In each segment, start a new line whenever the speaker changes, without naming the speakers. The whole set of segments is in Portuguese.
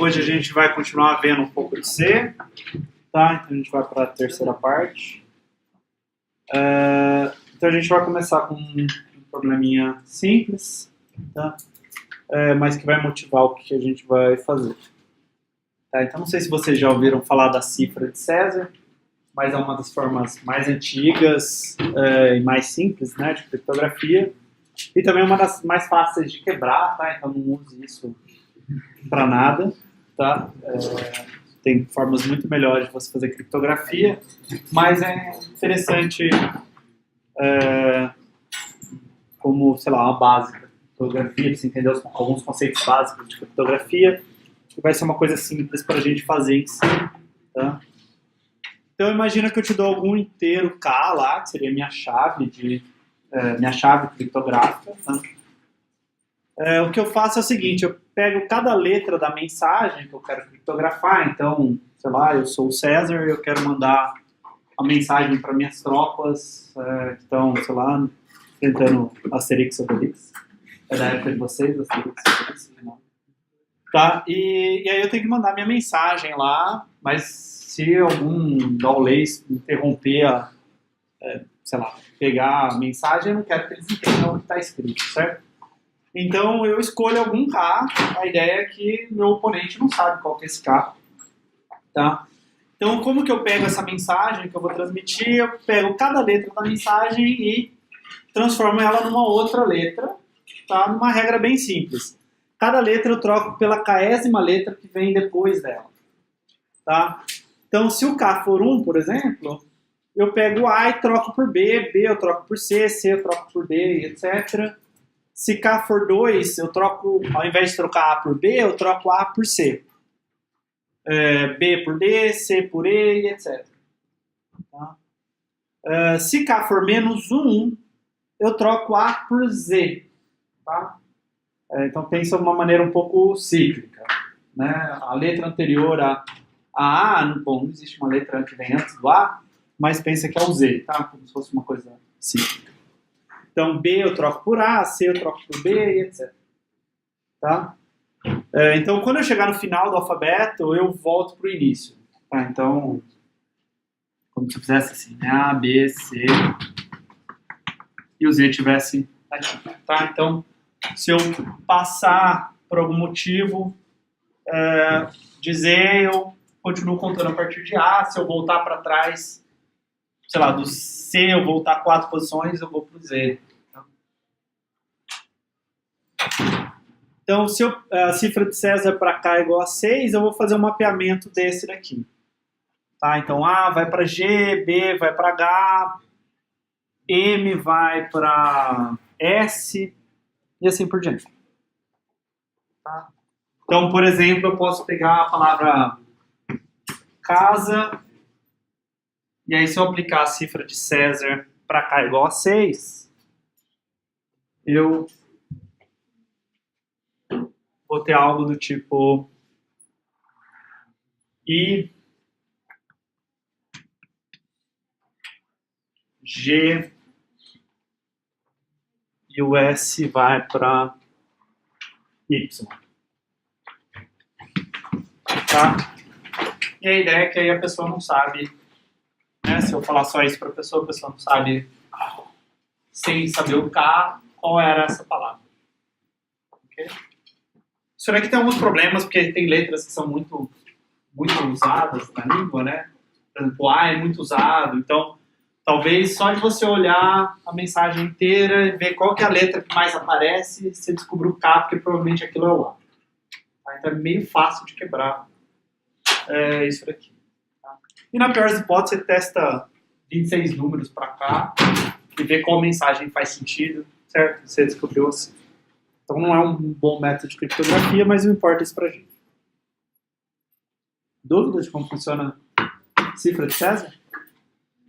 Hoje a gente vai continuar vendo um pouco de C, tá? Então a gente vai para a terceira parte. Então a gente vai começar com um probleminha simples, tá? Mas que vai motivar o que a gente vai fazer. Tá? Então não sei se vocês já ouviram falar da cifra de César, mas é uma das formas mais antigas e mais simples, né, de criptografia. E também é uma das mais fáceis de quebrar, tá? Então não use isso para nada, tá? Tem formas muito melhores de você fazer criptografia, mas é interessante como, sei lá, uma base de criptografia, para você entender alguns conceitos básicos de criptografia, que vai ser uma coisa simples para a gente fazer em si, tá? Então imagina que eu te dou algum inteiro K lá, que seria minha chave criptográfica, tá? O que eu faço é o seguinte, eu pego cada letra da mensagem que eu quero criptografar, então, sei lá, eu sou o César e eu quero mandar a mensagem para minhas tropas que estão, sei lá, tentando Asterix ou Obelix. É da época de vocês, Asterix ou Obelix, não. Tá? E aí eu tenho que mandar minha mensagem lá, mas se algum gaulês interromper sei lá, pegar a mensagem, eu não quero que eles entendam o que está escrito, certo? Então eu escolho algum K, a ideia é que meu oponente não sabe qual que é esse K, tá? Então como que eu pego essa mensagem que eu vou transmitir? Eu pego cada letra da mensagem e transformo ela numa outra letra, tá? Numa regra bem simples. Cada letra eu troco pela késima letra que vem depois dela, tá? Então se o K for 1, por exemplo, eu pego A e troco por B, B eu troco por C, C eu troco por D, etc. Se K for 2, eu troco, ao invés de trocar A por B, eu troco A por C. B por D, C por E, etc. Tá? Se K for menos 1, eu troco A por Z. Tá? Então pensa de uma maneira um pouco cíclica. Né? A letra anterior a A, bom, não existe uma letra que vem antes do A, mas pensa que é o Z, tá? Como se fosse uma coisa cíclica. Então, B eu troco por A, C eu troco por B, etc. Tá? Então, quando eu chegar no final do alfabeto, eu volto para o início. Tá? Então, como se eu fizesse assim, né? A, B, C, e o Z estivesse aqui. Tá? Então, se eu passar por algum motivo, dizer, eu continuo contando a partir de A. Se eu voltar para trás, sei lá, do C eu voltar 4 posições, eu vou para o Z. Então, se a cifra de César para cá é igual a 6, eu vou fazer um mapeamento desse daqui. Tá? Então, A vai para G, B vai para H, M vai para S, e assim por diante. Tá? Então, por exemplo, eu posso pegar a palavra casa, e aí se eu aplicar a cifra de César para cá igual a 6, eu vou ter algo do tipo I, G, e o S vai para Y. Tá? E a ideia é que aí a pessoa não sabe, né? Se eu falar só isso para a pessoa não sabe, sem saber o K, qual era essa palavra. Okay? Isso aqui tem alguns problemas, porque tem letras que são muito, muito usadas na língua, né? Por exemplo, o A é muito usado, então talvez só de você olhar a mensagem inteira e ver qual que é a letra que mais aparece, você descobrir o K, porque provavelmente aquilo é o A. Tá? Então é meio fácil de quebrar isso daqui. Tá? E na pior das hipóteses, você testa 26 números para cá e vê qual mensagem faz sentido, certo? Você descobriu assim. Então não é um bom método de criptografia, mas não importa isso pra gente. Dúvidas de como funciona a cifra de César?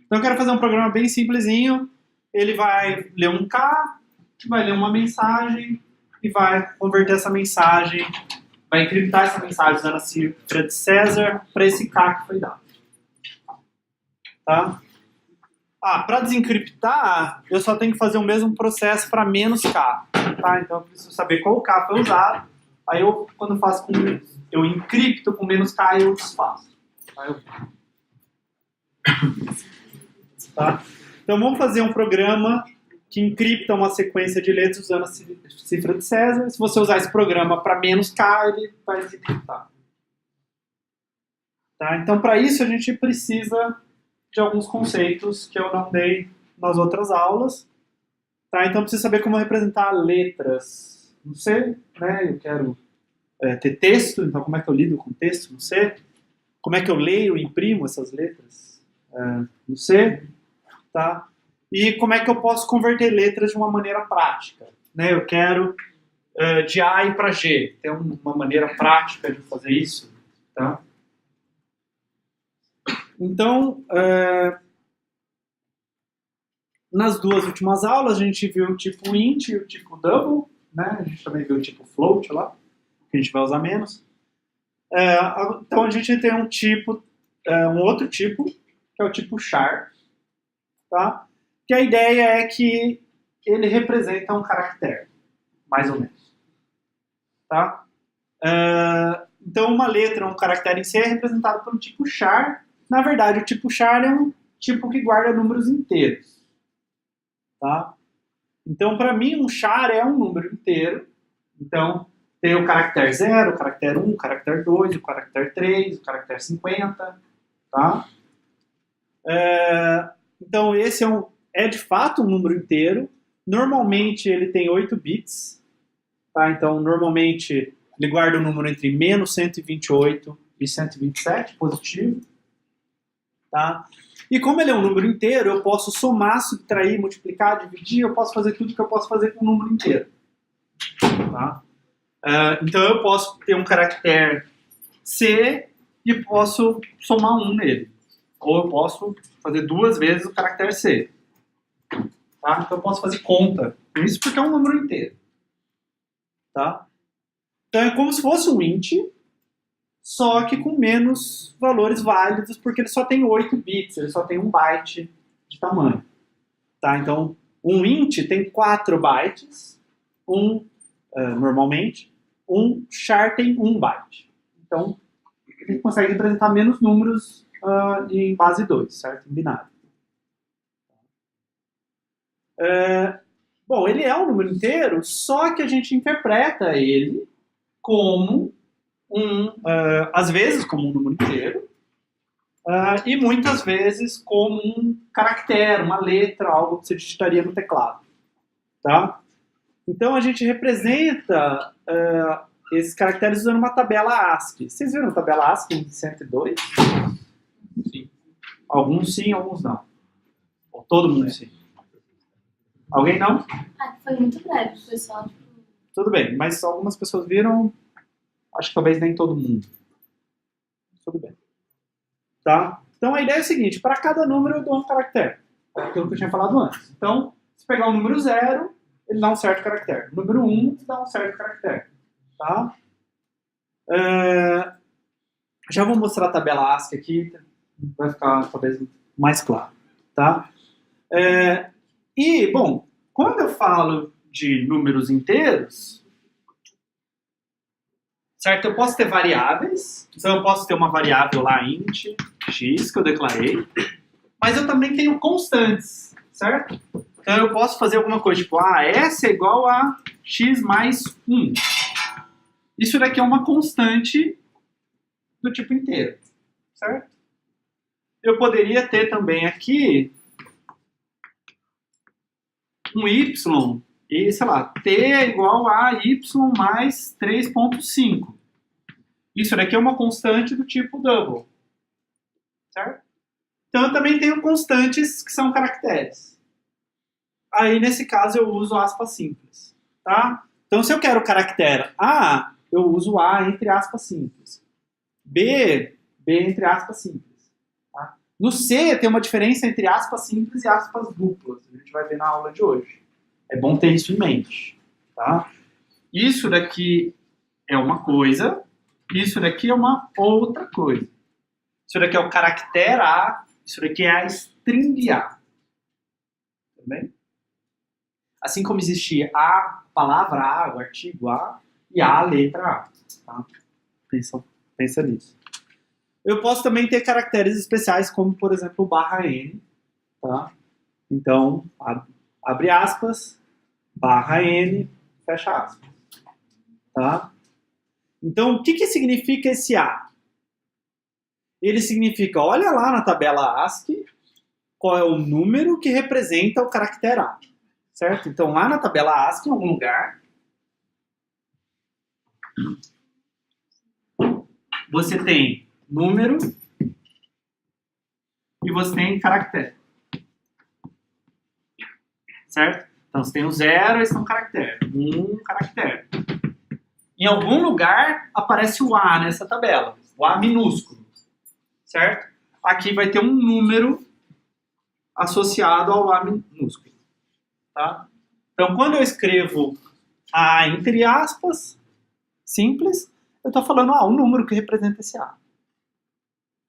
Então eu quero fazer um programa bem simplesinho. Ele vai ler um K, vai ler uma mensagem e vai converter essa mensagem, vai encriptar essa mensagem usando a cifra de César para esse K que foi dado. Tá? Para desencriptar, eu só tenho que fazer o mesmo processo para menos K. Tá? Então eu preciso saber qual K foi usado. Aí eu, quando eu faço com, eu encripto com -k, eu desfaço. Tá? Então vamos fazer um programa que encripta uma sequência de letras usando a cifra de César. Se você usar esse programa para -k, ele vai desencriptar. Tá? Então para isso a gente precisa de alguns conceitos que eu não dei nas outras aulas. Tá? Então precisa saber como representar letras no C, né? Eu quero ter texto, então como é que eu lido com texto no C? Como é que eu leio e imprimo essas letras no C? Tá? E como é que eu posso converter letras de uma maneira prática? Né? Eu quero de A ir para G. Tem uma maneira prática de fazer isso. Tá? Então, nas duas últimas aulas, a gente viu o tipo int e o tipo double. Né? A gente também viu o tipo float lá, que a gente vai usar menos. Então, a gente tem um tipo, um outro tipo, que é o tipo char. Tá? Que a ideia é que ele representa um caractere, mais ou menos. Tá? Então, uma letra, um caractere em C é representado pelo tipo char. Na verdade, o tipo char é um tipo que guarda números inteiros. Tá? Então, para mim, um char é um número inteiro. Então, tem o caractere 0, o caractere 1, o caractere 2, o caractere 3, o caractere 50. Tá? Então, esse é de fato um número inteiro. Normalmente ele tem 8 bits. Tá? Então, normalmente ele guarda o número entre menos 128 e 127, positivo. Tá? E como ele é um número inteiro, eu posso somar, subtrair, multiplicar, dividir, eu posso fazer tudo que eu posso fazer com um número inteiro. Tá? Então eu posso ter um caractere C e posso somar 1 nele. Ou eu posso fazer 2 vezes o caractere C. Tá? Então eu posso fazer conta com isso porque é um número inteiro. Tá? Então é como se fosse um int, só que com menos valores válidos, porque ele só tem 8 bits, ele só tem 1 byte de tamanho. Tá? Então um int tem 4 bytes, normalmente, um char tem 1 byte. Então a gente consegue representar menos números em base 2, certo? Em binário. Bom, ele é um número inteiro, só que a gente interpreta ele como às vezes como um número inteiro, e muitas vezes como um caractere, uma letra, algo que você digitaria no teclado. Tá? Então a gente representa esses caracteres usando uma tabela ASCII. Vocês viram a tabela ASCII em 102? Sim. Alguns sim, alguns não. Ou todo mundo sim. Alguém não?
Foi muito breve, foi só...
Tudo bem, mas algumas pessoas viram, acho que talvez nem todo mundo. Tudo bem. Tá? Então a ideia é a seguinte, para cada número eu dou um caractere. É aquilo que eu tinha falado antes. Então, se pegar o número 0, ele dá um certo caractere. O número 1 dá um certo caractere. Tá? Já vou mostrar a tabela ASCII aqui, vai ficar talvez mais claro. Tá? E, bom, quando eu falo de números inteiros, certo? Eu posso ter variáveis, então eu posso ter uma variável lá int, x, que eu declarei, mas eu também tenho constantes, certo? Então eu posso fazer alguma coisa tipo, s é igual a x mais 1. Isso daqui é uma constante do tipo inteiro, certo? Eu poderia ter também aqui um y, e, sei lá, t é igual a y mais 3.5. Isso daqui é uma constante do tipo double. Certo? Então eu também tenho constantes que são caracteres. Aí, nesse caso, eu uso aspas simples. Tá? Então, se eu quero caractere A, eu uso A entre aspas simples. B entre aspas simples. Tá? No C, tem uma diferença entre aspas simples e aspas duplas. A gente vai ver na aula de hoje. É bom ter isso em mente. Tá? Isso daqui é uma coisa, isso daqui é uma outra coisa. Isso daqui é o caractere A, isso daqui é a string A. Tá bem? Assim como existe a palavra A, o artigo A, e A a letra A. Tá? Pensa nisso. Eu posso também ter caracteres especiais, como, por exemplo, o barra N. Tá? Então, abre aspas, barra N, fecha aspas. Tá? Então, o que significa esse A? Ele significa, olha lá na tabela ASCII, qual é o número que representa o caractere A. Certo? Então, lá na tabela ASCII, em algum lugar, você tem número e você tem caractere. Certo? Então, você tem o 0 e esse é um caractere. Caractere. Em algum lugar aparece o A nessa tabela. O A minúsculo. Certo? Aqui vai ter um número associado ao A minúsculo. Tá? Então, quando eu escrevo A entre aspas, simples, eu estou falando um número que representa esse A.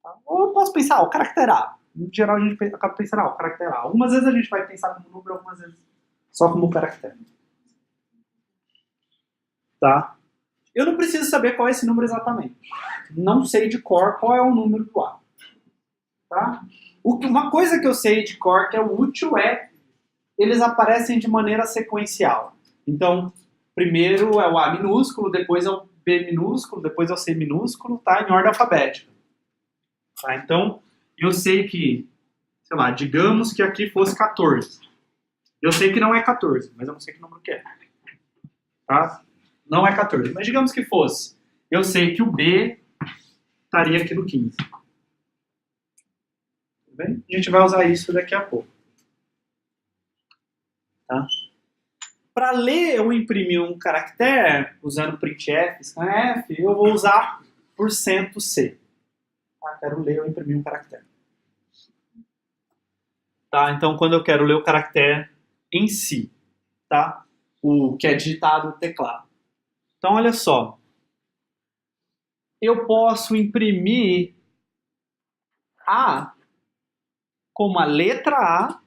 Tá? Ou eu posso pensar, o caractere A. Em geral, a gente acaba pensando, o caractere A. Algumas vezes a gente vai pensar como número, algumas vezes só como caractere. Tá? Eu não preciso saber qual é esse número exatamente. Não sei de cor qual é o número do A. Tá? Uma coisa que eu sei de cor que é útil é eles aparecem de maneira sequencial. Então, primeiro é o A minúsculo, depois é o B minúsculo, depois é o C minúsculo, tá? Em ordem alfabética. Tá? Então, eu sei que, sei lá, digamos que aqui fosse 14. Eu sei que não é 14, mas eu não sei que número que é. Tá? Não é 14, mas digamos que fosse. Eu sei que o B estaria aqui no 15. Tudo bem? A gente vai usar isso daqui a pouco. Tá? Para ler ou imprimir um caractere, usando printf, scanf, eu vou usar %C. Tá? Quero ler ou imprimir um caractere. Tá? Então, quando eu quero ler o caractere em si, tá? O que é digitado no teclado. Então, olha só. Eu posso imprimir A como a letra A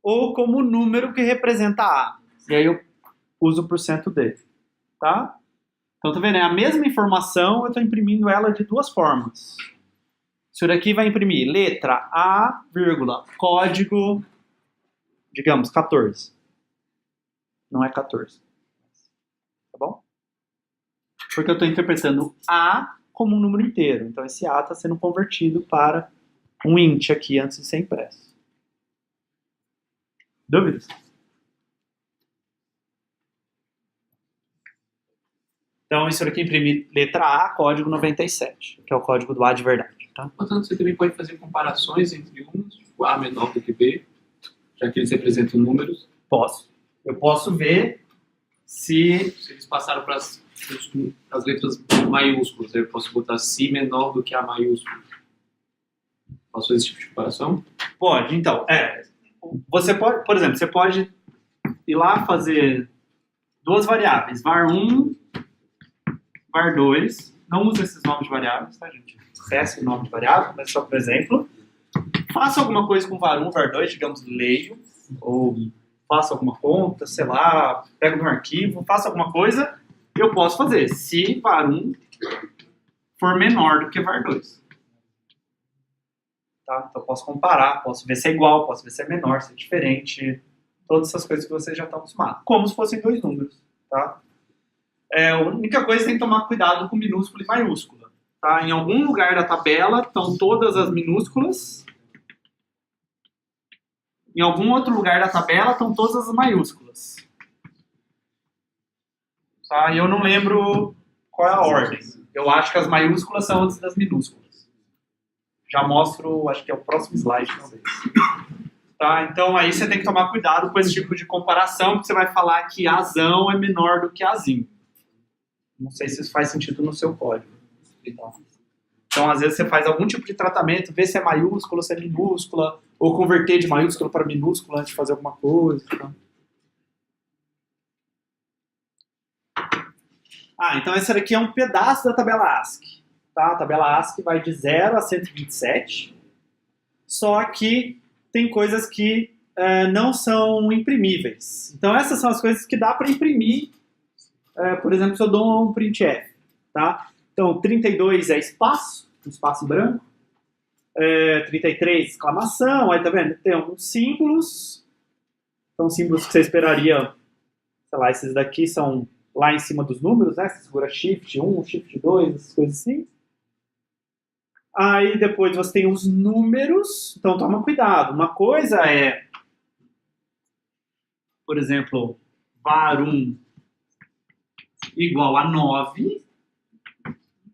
ou como o número que representa A. E aí eu uso o %D. Tá? Então, tá vendo? É a mesma informação, eu estou imprimindo ela de duas formas. Isso daqui vai imprimir letra A, vírgula, código, digamos, 14. Não é 14. Tá bom? Porque eu estou interpretando A como um número inteiro. Então, esse A está sendo convertido para um int aqui antes de ser impresso. Dúvidas? Então, isso aqui imprime letra A, código 97, que é o código do A de verdade. Tá?
Portanto, você também pode fazer comparações entre uns, tipo A menor do que B, já que eles representam números.
Posso. Eu posso ver se
eles passaram para as letras maiúsculas. Eu posso botar Si menor do que A maiúsculo. Posso fazer esse tipo de comparação?
Pode, então. Você pode, por exemplo, você pode ir lá fazer duas variáveis, var1, var2. Não usa esses nomes de variáveis, tá, gente? Esquece o nome de variável, mas só por exemplo. Faça alguma coisa com var1, var2, digamos, leio, ou faça alguma conta, sei lá, pego no arquivo, faça alguma coisa, eu posso fazer se var1 for menor do que var2. Tá? Então eu posso comparar, posso ver se é igual, posso ver se é menor, se é diferente, todas essas coisas que vocês já estão acostumados. Como se fossem dois números. Tá? A única coisa é que tem que tomar cuidado com minúscula e maiúscula. Tá? Em algum lugar da tabela estão todas as minúsculas. Em algum outro lugar da tabela estão todas as maiúsculas. Tá? E eu não lembro qual é a ordem. Eu acho que as maiúsculas são antes das minúsculas. Já mostro, acho que é o próximo slide, talvez. Tá? Então aí você tem que tomar cuidado com esse tipo de comparação, porque você vai falar que Azão é menor do que Azinho. Não sei se isso faz sentido no seu código. Então, às vezes, você faz algum tipo de tratamento, vê se é maiúscula, se é minúscula, ou converter de maiúscula para minúscula antes de fazer alguma coisa. Tá? Então esse aqui é um pedaço da tabela ASCII. Tá? A tabela ASCII vai de 0 a 127, só que tem coisas que não são imprimíveis. Então essas são as coisas que dá para imprimir por exemplo, se eu dou um printf, tá? Então, 32 é espaço, um espaço branco. 33, exclamação. Aí, tá vendo? Tem alguns símbolos. São símbolos que você esperaria, sei lá, esses daqui são lá em cima dos números, né? Você segura Shift 1, Shift 2, essas coisas assim. Aí depois você tem os números, então toma cuidado. Uma coisa é, por exemplo, var1 igual a 9.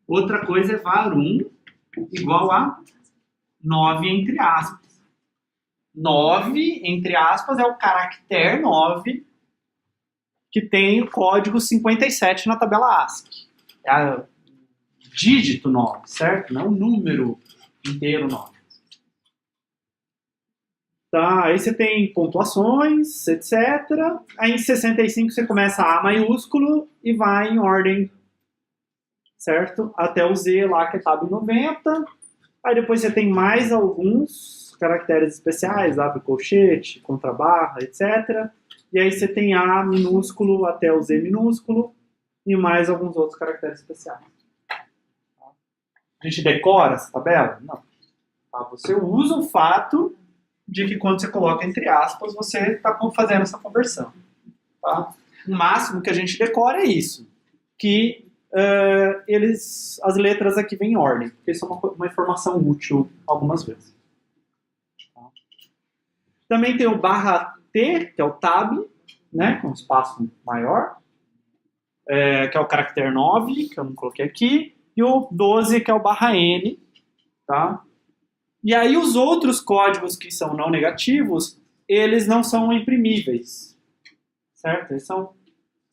Outra coisa é var1 igual a 9 entre aspas. 9, entre aspas, é o caractere 9 que tem o código 57 na tabela ASCII. É o dígito 9, certo? Não o número inteiro 9. Tá, aí você tem pontuações, etc. Aí em 65 você começa A maiúsculo e vai em ordem, certo? Até o Z lá que estava em 90. Aí depois você tem mais alguns caracteres especiais, abre colchete, contrabarra, etc. E aí você tem A minúsculo até o Z minúsculo e mais alguns outros caracteres especiais. A gente decora essa tabela? Não. Tá? Você usa o fato de que quando você coloca entre aspas, você está fazendo essa conversão. Tá? O máximo que a gente decora é isso, que as letras aqui vêm em ordem, porque isso é uma informação útil algumas vezes. Tá? Também tem o /T, que é o tab, né, com um espaço maior, que é o caractere 9, que eu não coloquei aqui, e o 12, que é o /N, tá? E aí os outros códigos que são não negativos, eles não são imprimíveis, certo? Eles são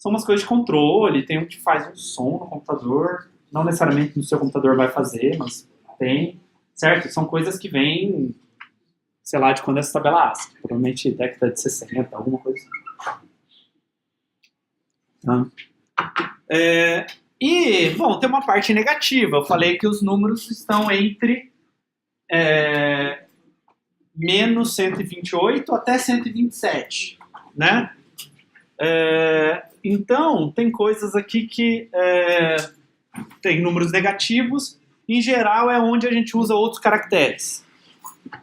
umas coisas de controle, tem um que faz um som no computador, não necessariamente no seu computador vai fazer, mas tem, certo? São coisas que vêm, sei lá, de quando essa tabela ASCII, provavelmente década de 60, alguma coisa assim. E, bom, tem uma parte negativa, eu falei que os números estão entre menos 128 até 127, né? Então, tem coisas aqui que tem números negativos, em geral é onde a gente usa outros caracteres.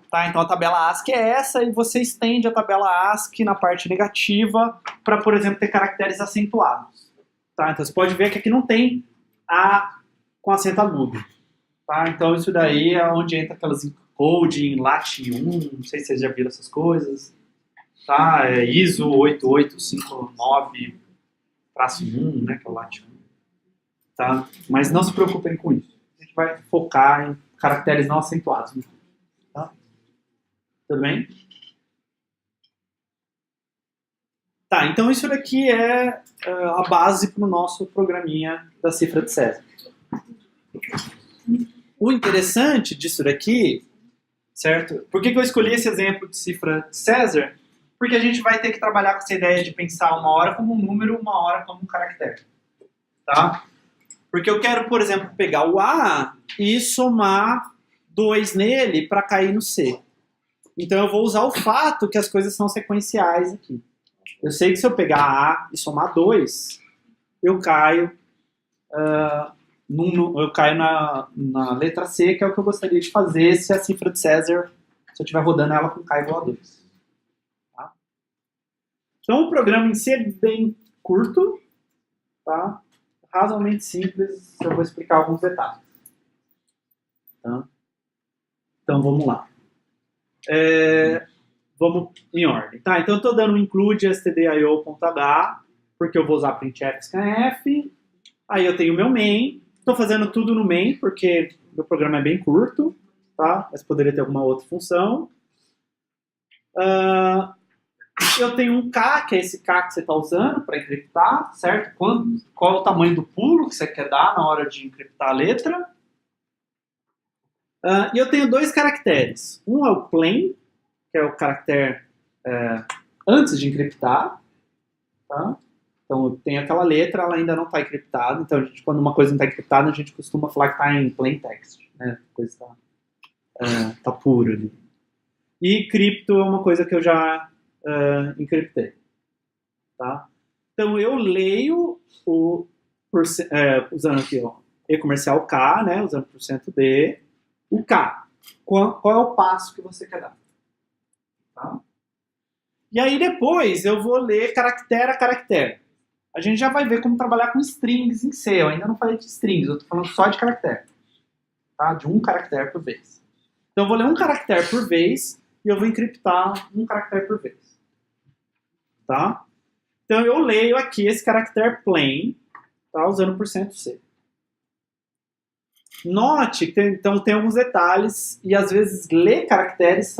Tá? Então a tabela ASCII é essa e você estende a tabela ASCII na parte negativa para, por exemplo, ter caracteres acentuados. Tá? Então você pode ver que aqui não tem A com acento agudo. Tá? Então isso daí é onde entra aquelas encoding, lat1, não sei se vocês já viram essas coisas. Tá? ISO 8859-1, né, que é o lat1. Tá? Mas não se preocupem com isso. A gente vai focar em caracteres não acentuados. Tá? Tudo bem? Tá, então isso daqui é a base para o nosso programinha da cifra de César. O interessante disso daqui, certo? Por que eu escolhi esse exemplo de cifra de César? Porque a gente vai ter que trabalhar com essa ideia de pensar uma hora como um número, uma hora como um caractere. Tá? Porque eu quero, por exemplo, pegar o A e somar 2 nele para cair no C. Então eu vou usar o fato que as coisas são sequenciais aqui. Eu sei que se eu pegar A e somar 2, eu caio, na letra C, que é o que eu gostaria de fazer se a cifra de César, se eu estiver rodando ela com K igual a 2. Tá? Então o programa em si é bem curto, tá? Razoavelmente simples, eu vou explicar alguns detalhes. Tá? Então vamos lá. Vamos em ordem. Tá? Então eu estou dando um include stdio.h, porque eu vou usar printf scanf. Aí eu tenho meu main. Estou fazendo tudo no main, porque meu programa é bem curto, tá? Mas poderia ter alguma outra função. Eu tenho um K, que é esse K que você está usando para encriptar, certo? Qual é o tamanho do pulo que você quer dar na hora de encriptar a letra. E eu tenho 2 caracteres. Um é o plain, que é o caractere antes de encriptar. Tá? Então tem aquela letra, ela ainda não está encriptada. Então quando uma coisa não está encriptada, a gente costuma falar que está em plain text. Né? A coisa está pura ali. E cripto é uma coisa que eu já encriptei. Tá? Então, eu leio usando aqui, ó, E comercial K, né, usando %D, o K. Qual é o passo que você quer dar? Tá? E aí depois eu vou ler caractere a caractere. A gente já vai ver como trabalhar com strings em C. Eu ainda não falei de strings, eu estou falando só de caractere. Tá? De um caractere por vez. Então eu vou ler um caractere por vez e eu vou encriptar um caractere por vez. Tá? Então eu leio aqui esse caractere plain, tá? Usando %C. Note que então tem alguns detalhes e às vezes ler caracteres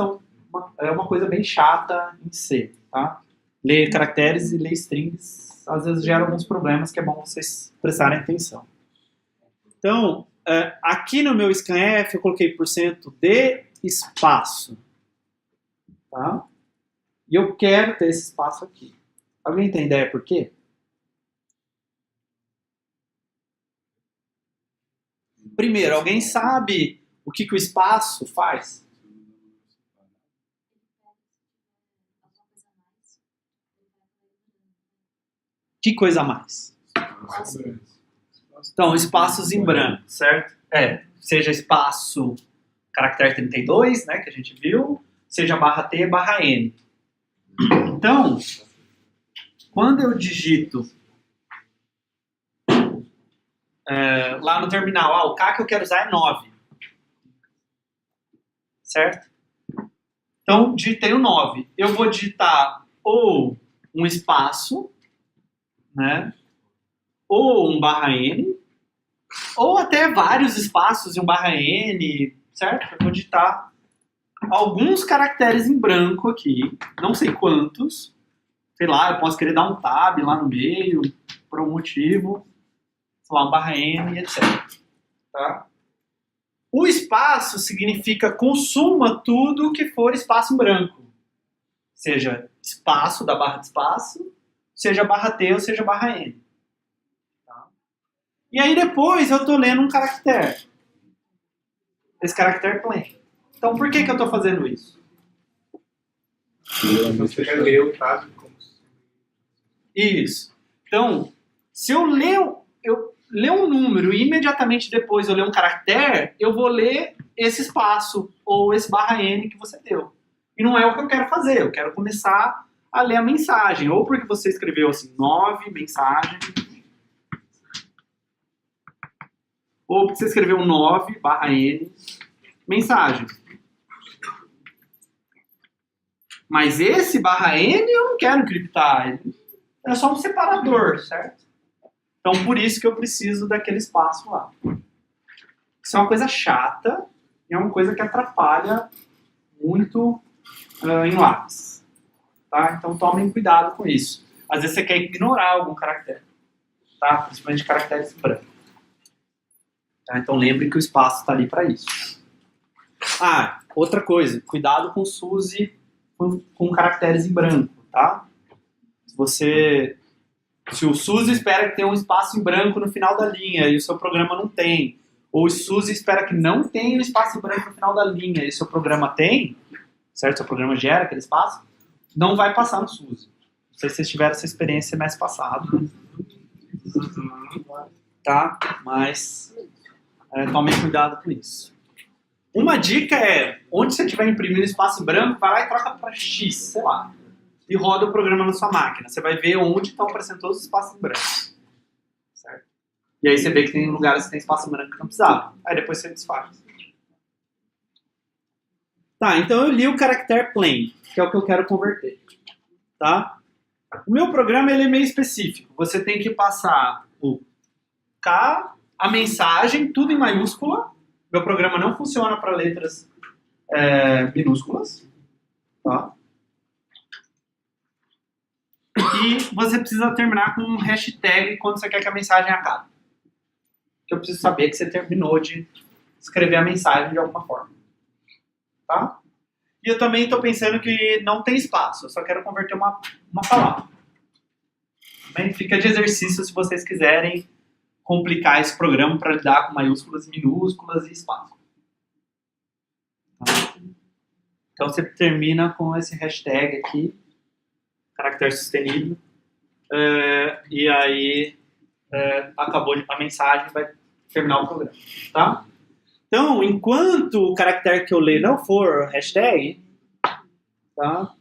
é uma coisa bem chata em C. Tá? Ler caracteres e ler strings às vezes gera alguns problemas que é bom vocês prestarem atenção. Então, aqui no meu scanf eu coloquei %D espaço. Tá? E eu quero ter esse espaço aqui. Alguém tem ideia por quê? Primeiro, alguém sabe o que o espaço faz? Que coisa a mais? Então, espaços em branco, certo? Seja espaço caractere 32, né, que a gente viu, seja barra T, barra N. Então, quando eu digito lá no terminal, o K que eu quero usar é 9. Certo? Então, digitei o 9. Eu vou digitar ou um espaço, né? Ou um barra N, ou até vários espaços e um barra N, certo? Eu vou digitar alguns caracteres em branco aqui, não sei quantos. Sei lá, eu posso querer dar um tab lá no meio, por um motivo. Sei lá, um barra N, etc. Tá? O espaço significa consuma tudo que for espaço em branco. Seja espaço da barra de espaço, seja barra T ou seja barra N. Tá? E aí depois eu estou lendo um caractere. Esse caractere plain. Então por que eu estou fazendo isso?
Você quer ler o tab como...
Isso. Então, se eu ler um número e imediatamente depois eu ler um caractere, eu vou ler esse espaço ou esse barra N que você deu. E não é o que eu quero fazer, eu quero começar a ler a mensagem. Ou porque você escreveu assim, 9, mensagem. Ou porque você escreveu 9, barra N, mensagem. Mas esse barra N eu não quero encriptar. É só um separador, certo? Então, por isso que eu preciso daquele espaço lá. Isso é uma coisa chata e é uma coisa que atrapalha muito em lápis. Tá? Então, tomem cuidado com isso. Às vezes você quer ignorar algum caractere. Tá? Principalmente caracteres em branco. Tá? Então, lembre que o espaço está ali para isso. Outra coisa. Cuidado com SUSE com caracteres em branco. Tá? Se o SUSE espera que tenha um espaço em branco no final da linha e o seu programa não tem, ou o SUSE espera que não tenha um espaço em branco no final da linha e o seu programa tem, certo? Seu programa gera aquele espaço, não vai passar no SUSE. Não sei se vocês tiveram essa experiência semestre passado. Tá? Mas tomem cuidado com isso. Uma dica é, onde você estiver imprimindo espaço em branco, vai lá e troca para X, sei lá. E roda o programa na sua máquina. Você vai ver onde estão aparecendo todos os espaços em branco. Certo? E aí você vê que tem lugares que tem espaço em branco que não precisava. Aí depois você desfaz. Tá, então eu li o caractere plain, que é o que eu quero converter. Tá? O meu programa ele é meio específico. Você tem que passar o K, a mensagem, tudo em maiúscula. Meu programa não funciona para letras minúsculas. Tá? E você precisa terminar com um hashtag quando você quer que a mensagem acabe. Que eu preciso saber que você terminou de escrever a mensagem de alguma forma. Tá? E eu também estou pensando que não tem espaço. Eu só quero converter uma palavra. Bem, fica de exercício se vocês quiserem complicar esse programa para lidar com maiúsculas, minúsculas e espaço. Tá? Então você termina com esse hashtag aqui. Caractere sustenido, E aí acabou a mensagem, vai terminar o programa, tá? Então, enquanto o caractere que eu ler não for hashtag, tá?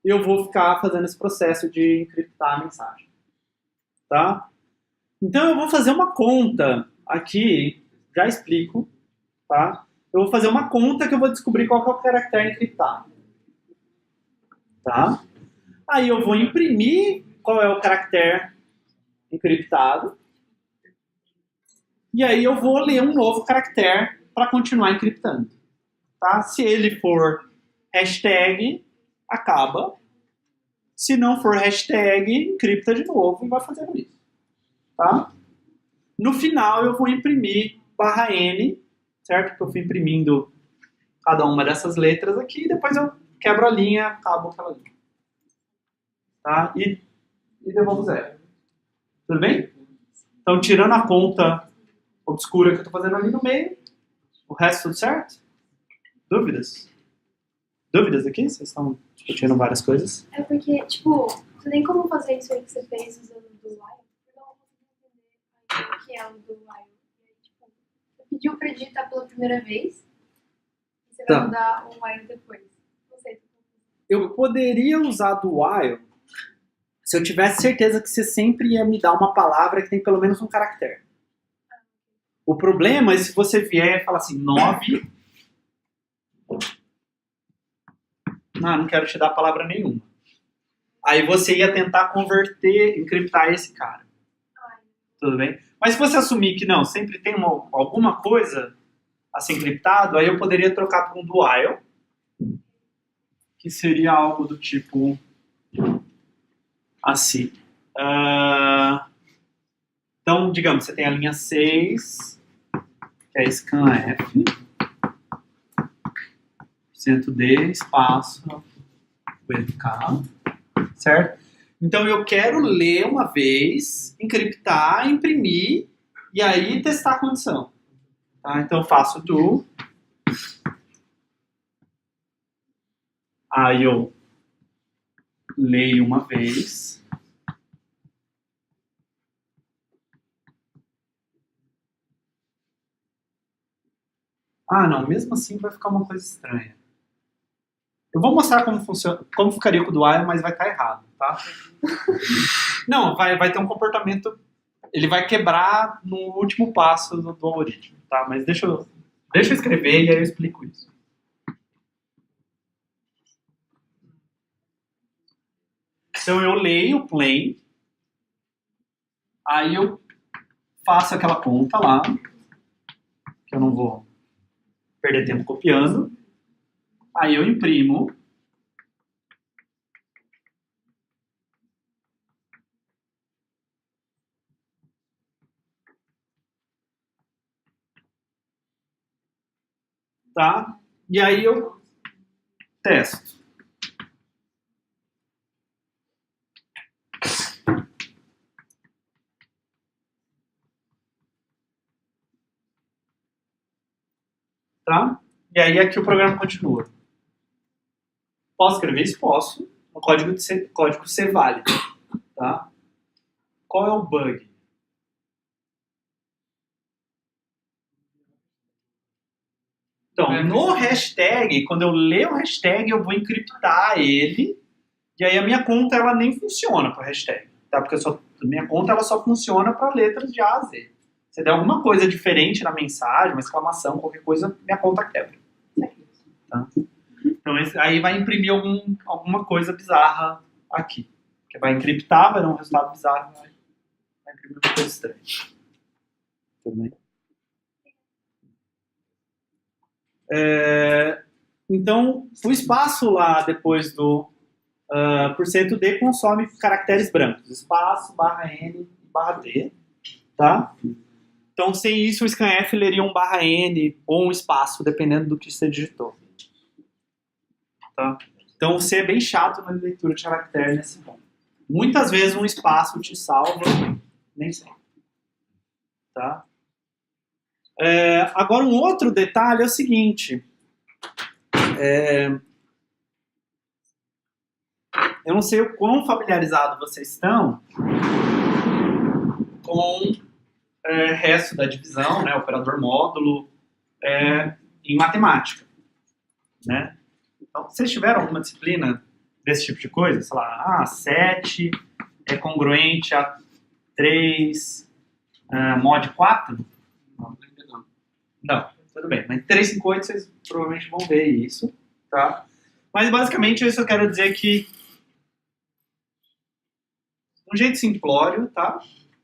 Eu vou ficar fazendo esse processo de encriptar a mensagem, tá? Então, eu vou fazer uma conta aqui, já explico, tá? Eu vou fazer uma conta que eu vou descobrir qual que é o caractere encriptado, tá? Aí eu vou imprimir qual é o caractere encriptado, e aí eu vou ler um novo caractere para continuar encriptando, tá? Se ele for hashtag, acaba. Se não for hashtag, encripta de novo e vai fazendo isso, tá? No final eu vou imprimir /n, certo? Porque eu fui imprimindo cada uma dessas letras aqui, e depois eu quebro a linha, acabo aquela linha, tá? E devolvo 0. Tudo bem? Então, tirando a conta obscura que eu estou fazendo ali no meio, o resto tudo certo? Dúvidas? Dúvidas aqui? Vocês estão discutindo várias coisas?
É porque, tipo, não tem como fazer isso aí que você fez usando o do while. Eu não consigo entender o que é o do while. E aí, tipo, você pediu pra digitar pela primeira vez e você vai
Tá.
mudar o while depois. Não sei.
Eu poderia usar do while se eu tivesse certeza que você sempre ia me dar uma palavra que tem pelo menos um caractere. O problema é se você vier e falar assim, 9... não quero te dar palavra nenhuma. Aí você ia tentar converter, encriptar esse cara. Tudo bem? Mas se você assumir que não, sempre tem alguma coisa a ser encriptado, aí eu poderia trocar por um do while, que seria algo do tipo assim. Então, digamos, você tem a linha 6, que é scanf, %d, espaço, verificar, certo? Então, eu quero ler uma vez, encriptar, imprimir, e aí testar a condição. Tá? Então, eu faço do. Aí eu leio uma vez. Não, mesmo assim vai ficar uma coisa estranha. Eu vou mostrar como funciona, como ficaria com o do while, mas vai estar errado, tá? Não, vai ter um comportamento. Ele vai quebrar no último passo do algoritmo, tá? Mas deixa eu escrever e aí eu explico isso. Então eu leio o plain, aí eu faço aquela conta lá, que eu não vou perder tempo copiando. Aí eu imprimo. Tá? E aí eu testo. Tá? E aí aqui o programa continua. Posso escrever isso? Posso. O código ser válido. Tá? Qual é o bug? Então, no hashtag, quando eu ler o hashtag, eu vou encriptar ele, e aí a minha conta ela nem funciona para hashtag, tá? Porque minha conta ela só funciona para letras de A a Z. Se der alguma coisa diferente na mensagem, uma exclamação, qualquer coisa, minha conta quebra. Tá? Então, aí vai imprimir alguma coisa bizarra aqui. Que vai encriptar, vai dar um resultado bizarro, vai imprimir uma coisa estranha. Tudo bem? Então, o espaço lá depois do %d consome caracteres brancos. Espaço, /n, /d. Tá? Então, sem isso, o scanf leria um /n ou um espaço, dependendo do que você digitou. Tá? Então, você é bem chato na leitura de caractere nesse ponto. Muitas vezes um espaço te salva, nem sempre. Tá? Agora, um outro detalhe é o seguinte. eu não sei o quão familiarizados vocês estão com resto da divisão, né, operador módulo, em matemática, né? Então, vocês tiveram alguma disciplina desse tipo de coisa? Sei lá, 7 é congruente a 3 mod 4?
Não, ainda não.
Não, tudo bem. Mas 358 vocês provavelmente vão ver isso, tá? Mas basicamente isso eu quero dizer que um jeito simplório, tá?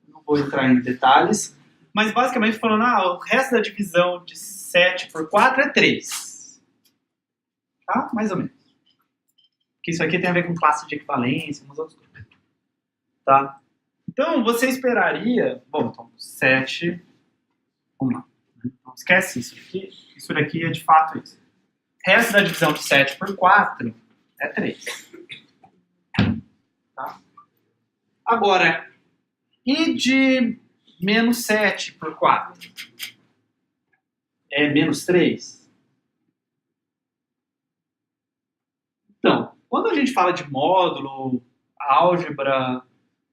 Não vou entrar em detalhes, mas basicamente falando, o resto da divisão de 7 por 4 é 3. Tá? Mais ou menos. Porque isso aqui tem a ver com classe de equivalência, umas outras coisas. Tá? Então, você esperaria... Bom, então, 7... Vamos lá. Então, esquece isso aqui. Isso daqui é de fato isso. Resto da divisão de 7 por 4 é 3. Tá? Agora, e de menos 7 por 4? É menos 3? Então, quando a gente fala de módulo, álgebra,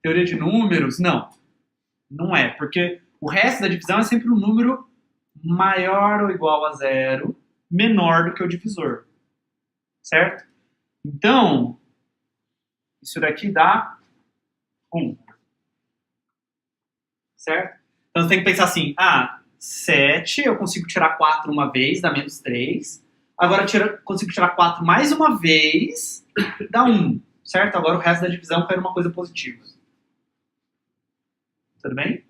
teoria de números, não é, porque o resto da divisão é sempre um número maior ou igual a 0, menor do que o divisor, certo? Então, isso daqui dá 1, certo? Então você tem que pensar assim, 7, eu consigo tirar 4 uma vez, dá menos 3. Agora consigo tirar 4 mais uma vez, dá 1, certo? Agora o resto da divisão foi uma coisa positiva. Tudo bem?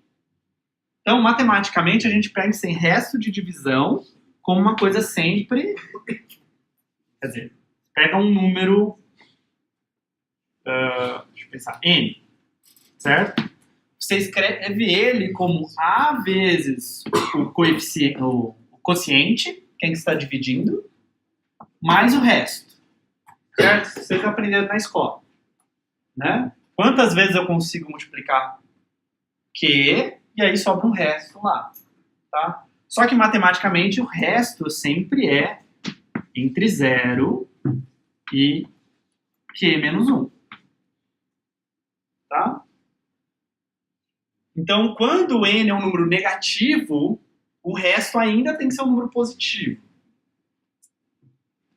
Então, matematicamente, a gente pensa em resto de divisão como uma coisa sempre... Quer dizer, pega um número... deixa eu pensar, n, certo? Você escreve ele como A vezes o quociente, quem está dividindo, mais o resto. Certo? Vocês aprenderam na escola. Né? Quantas vezes eu consigo multiplicar Q e aí sobra um resto lá. Tá? Só que matematicamente o resto sempre é entre 0 e Q menos 1. Tá? Então, quando n é um número negativo, o resto ainda tem que ser um número positivo.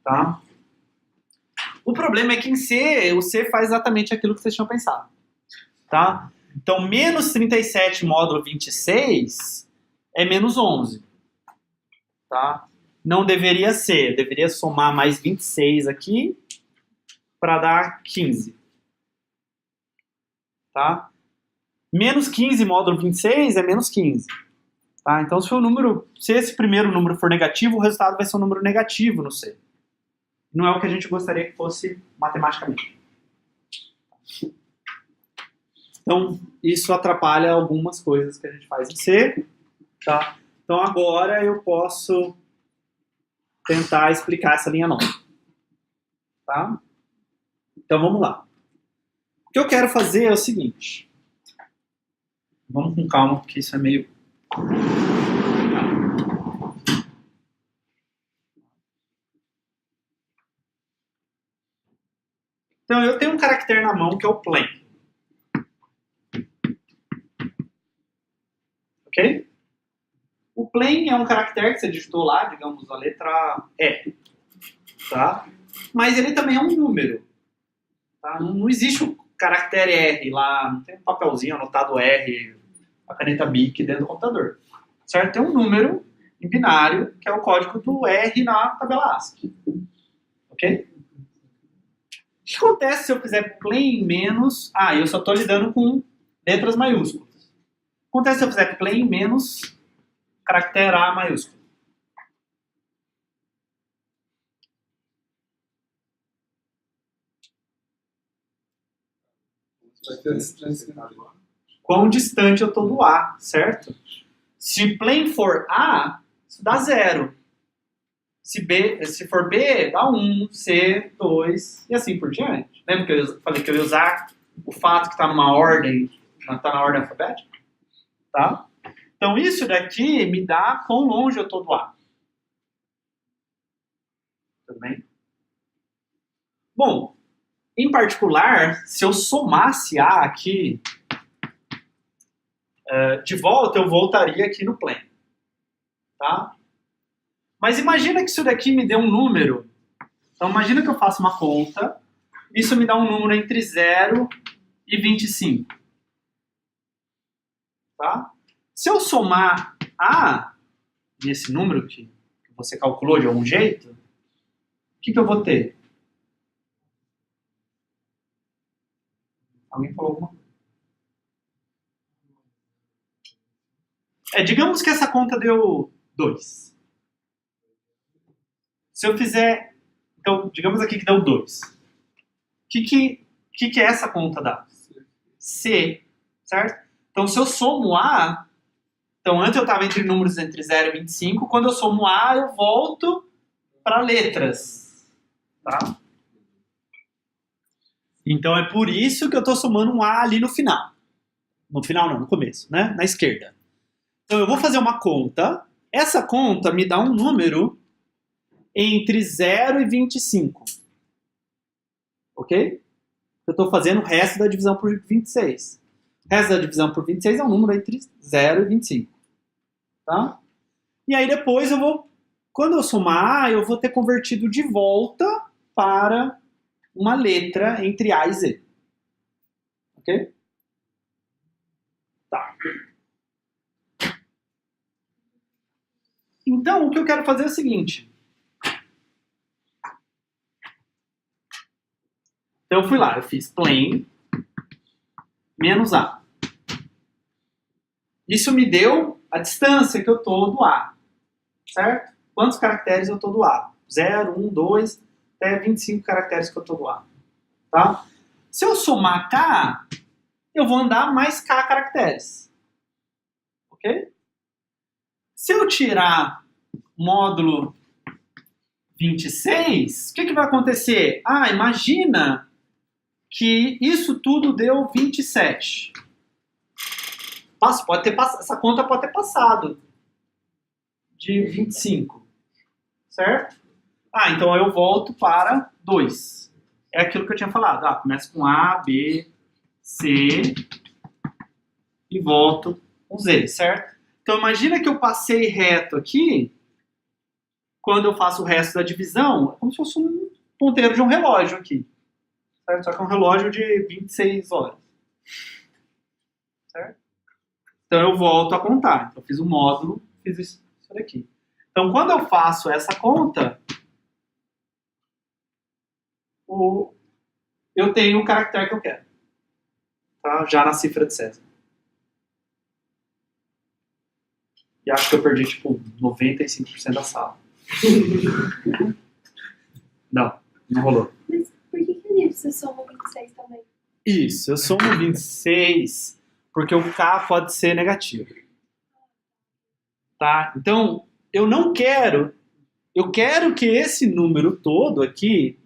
Tá? O problema é que em C, o C faz exatamente aquilo que vocês tinham pensado. Tá? Então, menos 37 módulo 26 é menos 11. Tá? Não deveria ser. Deveria somar mais 26 aqui para dar 15. Tá? Menos 15 módulo 26 é menos 15. Tá? Então, se esse primeiro número for negativo, o resultado vai ser um número negativo no C. Não é o que a gente gostaria que fosse matematicamente. Então, isso atrapalha algumas coisas que a gente faz em C. Tá? Então, agora eu posso tentar explicar essa linha nova. Tá? Então, vamos lá. O que eu quero fazer é o seguinte. Vamos com calma, porque isso é meio... Então, eu tenho um caractere na mão que é o plain. Ok? O plain é um caractere que você digitou lá, digamos, a letra E. Tá? Mas ele também é um número. Tá? Não existe o caractere R lá, não tem um papelzinho anotado R, a caneta Bic dentro do computador. Certo? Tem um número em binário, que é o código do R na tabela ASCII. Ok? O que acontece se eu fizer plain menos... eu só estou lidando com letras maiúsculas. O que acontece se eu fizer plain menos caractere A maiúsculo?
Vai ter distância.
Quão distante eu estou do A, certo? Se plain for A, isso dá 0. Se for B, dá 1, C, 2 e assim por diante. Lembra que eu falei que eu ia usar o fato que está numa ordem, está na ordem alfabética? Tá? Então isso daqui me dá quão longe eu estou do A. Tudo bem? Bom, Em particular, se eu somasse A aqui, de volta, eu voltaria aqui no plane. Tá? Mas imagina que isso daqui me dê um número. Então imagina que eu faço uma conta, isso me dá um número entre 0 e 25. Tá? Se eu somar A nesse número que você calculou de algum jeito, o que eu vou ter? Alguém falou alguma coisa? Digamos que essa conta deu 2. Se eu fizer... Então, digamos aqui que deu 2. O que essa conta dá? C, certo? Então, se eu somo A... Então, antes eu estava entre números entre 0 e 25. Quando eu somo A, eu volto para letras. Tá? Então, é por isso que eu estou somando um A ali no final. No final não, no começo, né? Na esquerda. Então, eu vou fazer uma conta. Essa conta me dá um número entre 0 e 25. Ok? Eu estou fazendo o resto da divisão por 26. O resto da divisão por 26 é um número entre 0 e 25. Tá? E aí depois eu vou... Quando eu somar, eu vou ter convertido de volta para uma letra entre A e Z. Ok? Tá. Então, o que eu quero fazer é o seguinte. Então, eu fui lá, eu fiz plain menos A. Isso me deu a distância que eu estou do A. Certo? Quantos caracteres eu estou do A? 0, 1, 2, até 25 caracteres que eu estou do A. Tá? Se eu somar K, eu vou andar mais K caracteres. Ok? Se eu tirar módulo 26, o que vai acontecer? Ah, imagina que isso tudo deu 27. Essa conta pode ter passado de 25. Certo? Ah, então eu volto para 2. É aquilo que eu tinha falado. Ah, começa com A, B, C e volto com Z, certo? Então imagina que eu passei reto aqui, quando eu faço o resto da divisão, é como se fosse um ponteiro de um relógio aqui. Certo? Só que é um relógio de 26 horas. Certo? Então eu volto a contar. Então eu fiz o módulo, fiz isso daqui. Então quando eu faço essa conta, eu tenho o caractere que eu quero. Tá? Já na cifra de César. E acho que eu perdi, tipo, 95% da sala. Não rolou.
Mas por que você soma 26 também?
Isso, eu somo 26 porque o K pode ser negativo. Tá? Então, eu quero que esse número todo aqui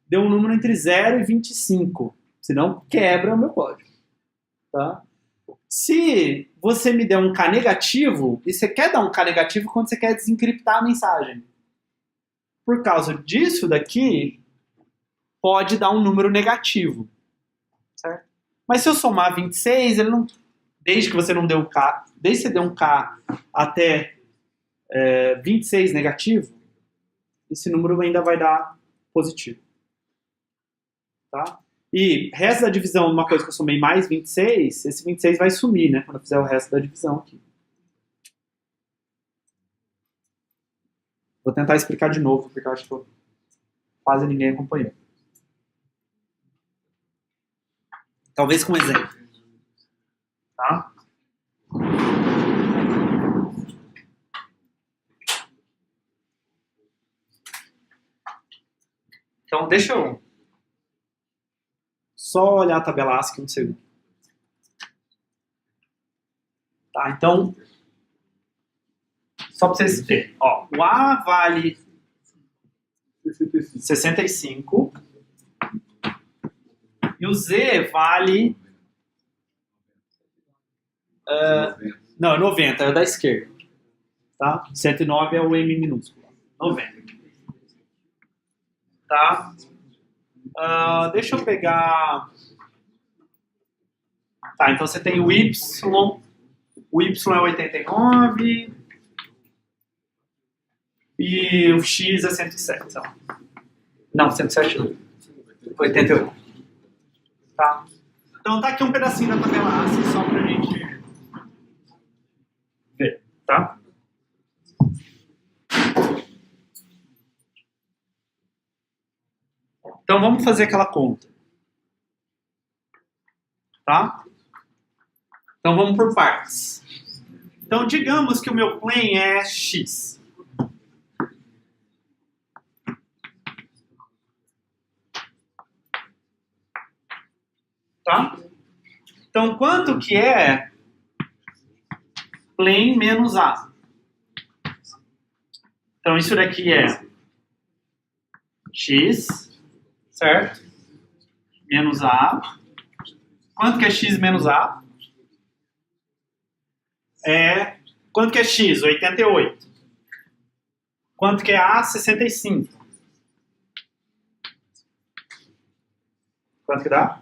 dê um número entre 0 e 25. Senão quebra o meu código. Tá? Se você me der um K negativo, e você quer dar um K negativo quando você quer desencriptar a mensagem. Por causa disso daqui, pode dar um número negativo. Certo? Mas se eu somar 26, ele não, desde que você não deu um K, desde que você deu um K até 26 negativo, esse número ainda vai dar positivo. Tá? E resto da divisão, uma coisa que eu somei mais 26, esse 26 vai sumir, né? Quando eu fizer o resto da divisão aqui. Vou tentar explicar de novo, porque eu acho que quase ninguém acompanhou. Talvez com um exemplo. Tá? Então, deixa eu só olhar a tabela ASCII um segundo. Tá, então, só para vocês verem. Ó, o A vale 65 e o Z vale... não, 90, é o da esquerda. Tá? 109 é o M minúsculo. 90. Tá? Deixa eu pegar... Tá, então você tem o Y é 89 e o X é 107. Então. Não, 107 não. 88. Tá? Então tá aqui um pedacinho da tabela A, assim, só pra gente ver, tá? Então vamos fazer aquela conta. Tá? Então vamos por partes. Então digamos que o meu plane é X. Tá? Então quanto que é plane menos A? Então isso daqui é X, certo? Menos A. Quanto que é X menos A? Quanto que é X? 88. Quanto que é A? 65. Quanto que dá?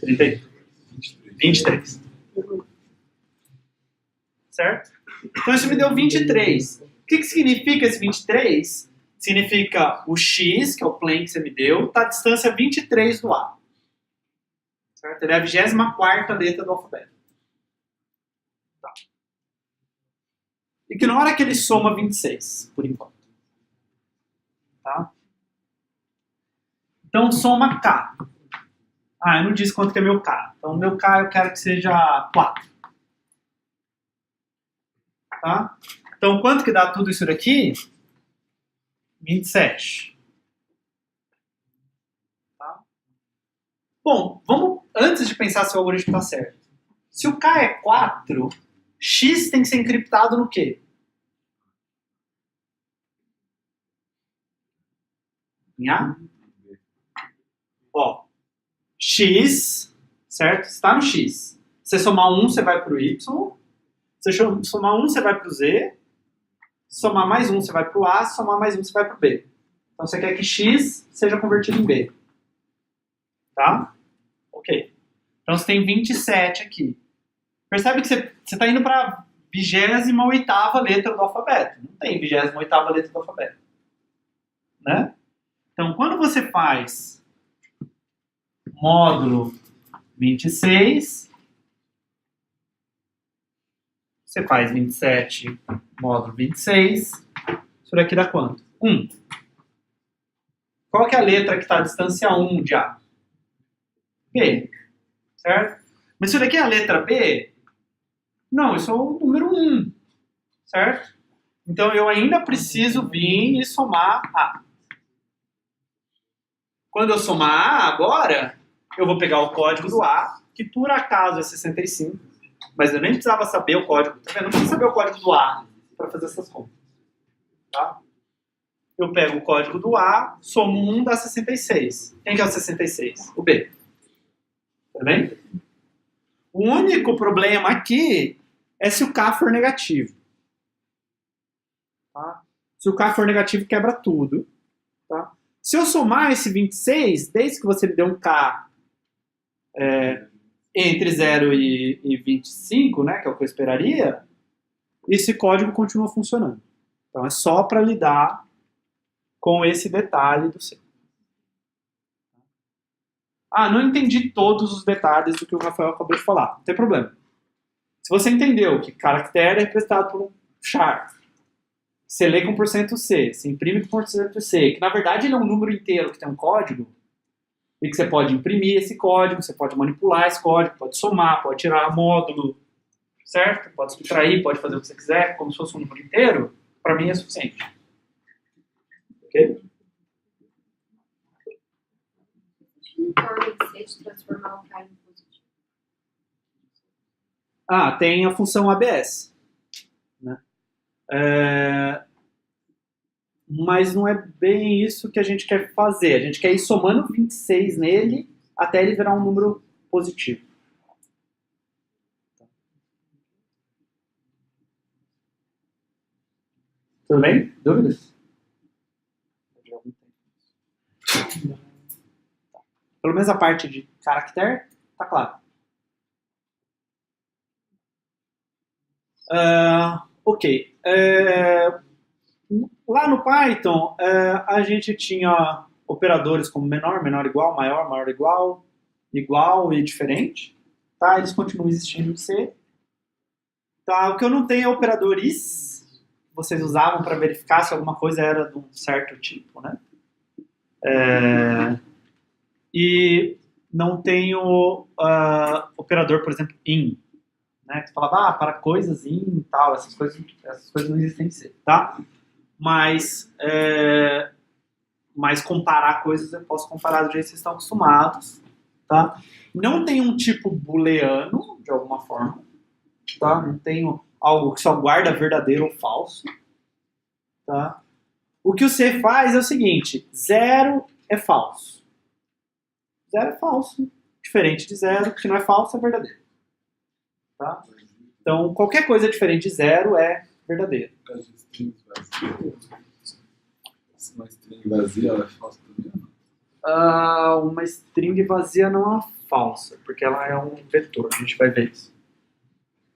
23. Certo? Então isso me deu 23. O que significa esse 23? Significa o X, que é o plane que você me deu, está a distância 23 do A. Certo? Ele é a 24ª letra do alfabeto. Tá. Ignora que ele soma 26, por enquanto. Tá? Então soma K. Eu não disse quanto que é meu K. Então meu K eu quero que seja 4. Tá? Então quanto que dá tudo isso daqui? 27. Tá? Bom, vamos, antes de pensar se o algoritmo está certo. Se o K é 4, X tem que ser encriptado no quê? Em A? Ó, X, certo? Está no X. Se você somar 1, você vai para o Y. Se você somar 1, você vai para o Z. Se somar mais 1, você vai para o A. Se somar mais 1, você vai para o B. Então você quer que X seja convertido em B. Tá? Ok. Então você tem 27 aqui. Percebe que você está indo para a 28ª letra do alfabeto. Não tem 28ª letra do alfabeto. Né? Então quando você faz módulo 26, você faz 27 módulo 26, isso daqui dá quanto? 1. Qual que é a letra que está à distância 1 de A? B. Certo? Mas isso daqui é a letra B? Não, isso é o número 1. Certo? Então eu ainda preciso vir e somar A. Quando eu somar A agora, eu vou pegar o código do A, que por acaso é 65, mas eu nem precisava saber o código. Tá vendo? Não precisa saber o código do A para fazer essas contas. Tá? Eu pego o código do A, somo 1, dá 66. Quem que é o 66? O B. Tá bem? O único problema aqui é se o K for negativo. Tá? Se o K for negativo, quebra tudo. Tá? Se eu somar esse 26, desde que você me deu um K entre 0 e 25, né, que é o que eu esperaria, esse código continua funcionando. Então é só para lidar com esse detalhe do C. Não entendi todos os detalhes do que o Rafael acabou de falar. Não tem problema. Se você entendeu que caractere é representado por um char, você lê com %C, você imprime com %C, que na verdade ele é um número inteiro que tem um código, e que você pode imprimir esse código, você pode manipular esse código, pode somar, pode tirar módulo, certo? Pode subtrair, pode fazer o que você quiser, como se fosse um número inteiro, para mim é suficiente. Ok?
Forma de ser de transformar o K em positivo.
Tem a função ABS. Né? Mas não é bem isso que a gente quer fazer. A gente quer ir somando 26 nele até ele virar um número positivo. Tudo bem? Dúvidas? Pelo menos a parte de caractere, tá claro. Ok. Lá no Python, a gente tinha operadores como menor, menor igual, maior, maior igual, igual e diferente. Tá? Eles continuam existindo em C. Tá? O que eu não tenho é operador is. Vocês usavam para verificar se alguma coisa era de um certo tipo, né? E não tenho operador, por exemplo, in. Né? Você falava, para coisas in e tal, essas coisas não existem em C, tá? Mas comparar coisas eu posso comparar do jeito que vocês estão acostumados, tá? Não tem um tipo booleano, de alguma forma, tá? Não tenho algo que só guarda verdadeiro ou falso, tá? O que o C faz é o seguinte, 0 é falso. 0 é falso, diferente de 0, se não é falso é verdadeiro. Tá? Então, qualquer coisa diferente de 0 é verdadeiro.
Uma string vazia, ela é falsa também?
Uma string vazia não é falsa, porque ela é um vetor, a gente vai ver isso.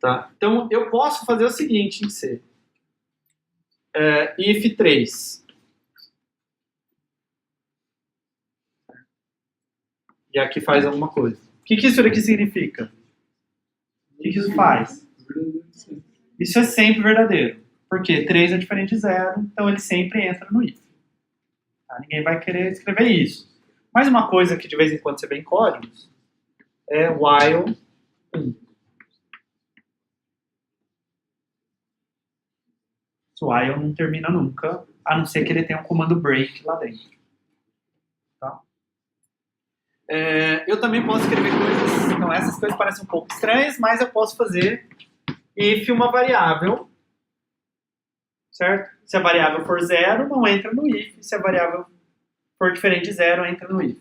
Tá? Então, eu posso fazer o seguinte em C. If 3. E aqui faz alguma coisa. O que isso aqui significa? O que isso faz? Isso é sempre verdadeiro. Porque 3 é diferente de 0, então ele sempre entra no if. Tá? Ninguém vai querer escrever isso. Mas uma coisa que de vez em quando você vê em códigos é while 1. Esse while não termina nunca, a não ser que ele tenha um comando break lá dentro. Tá? Eu também posso escrever coisas... Então, essas coisas parecem um pouco estranhas, mas eu posso fazer if uma variável, certo? Se a variável for 0, não entra no if. Se a variável for diferente de 0, entra no if.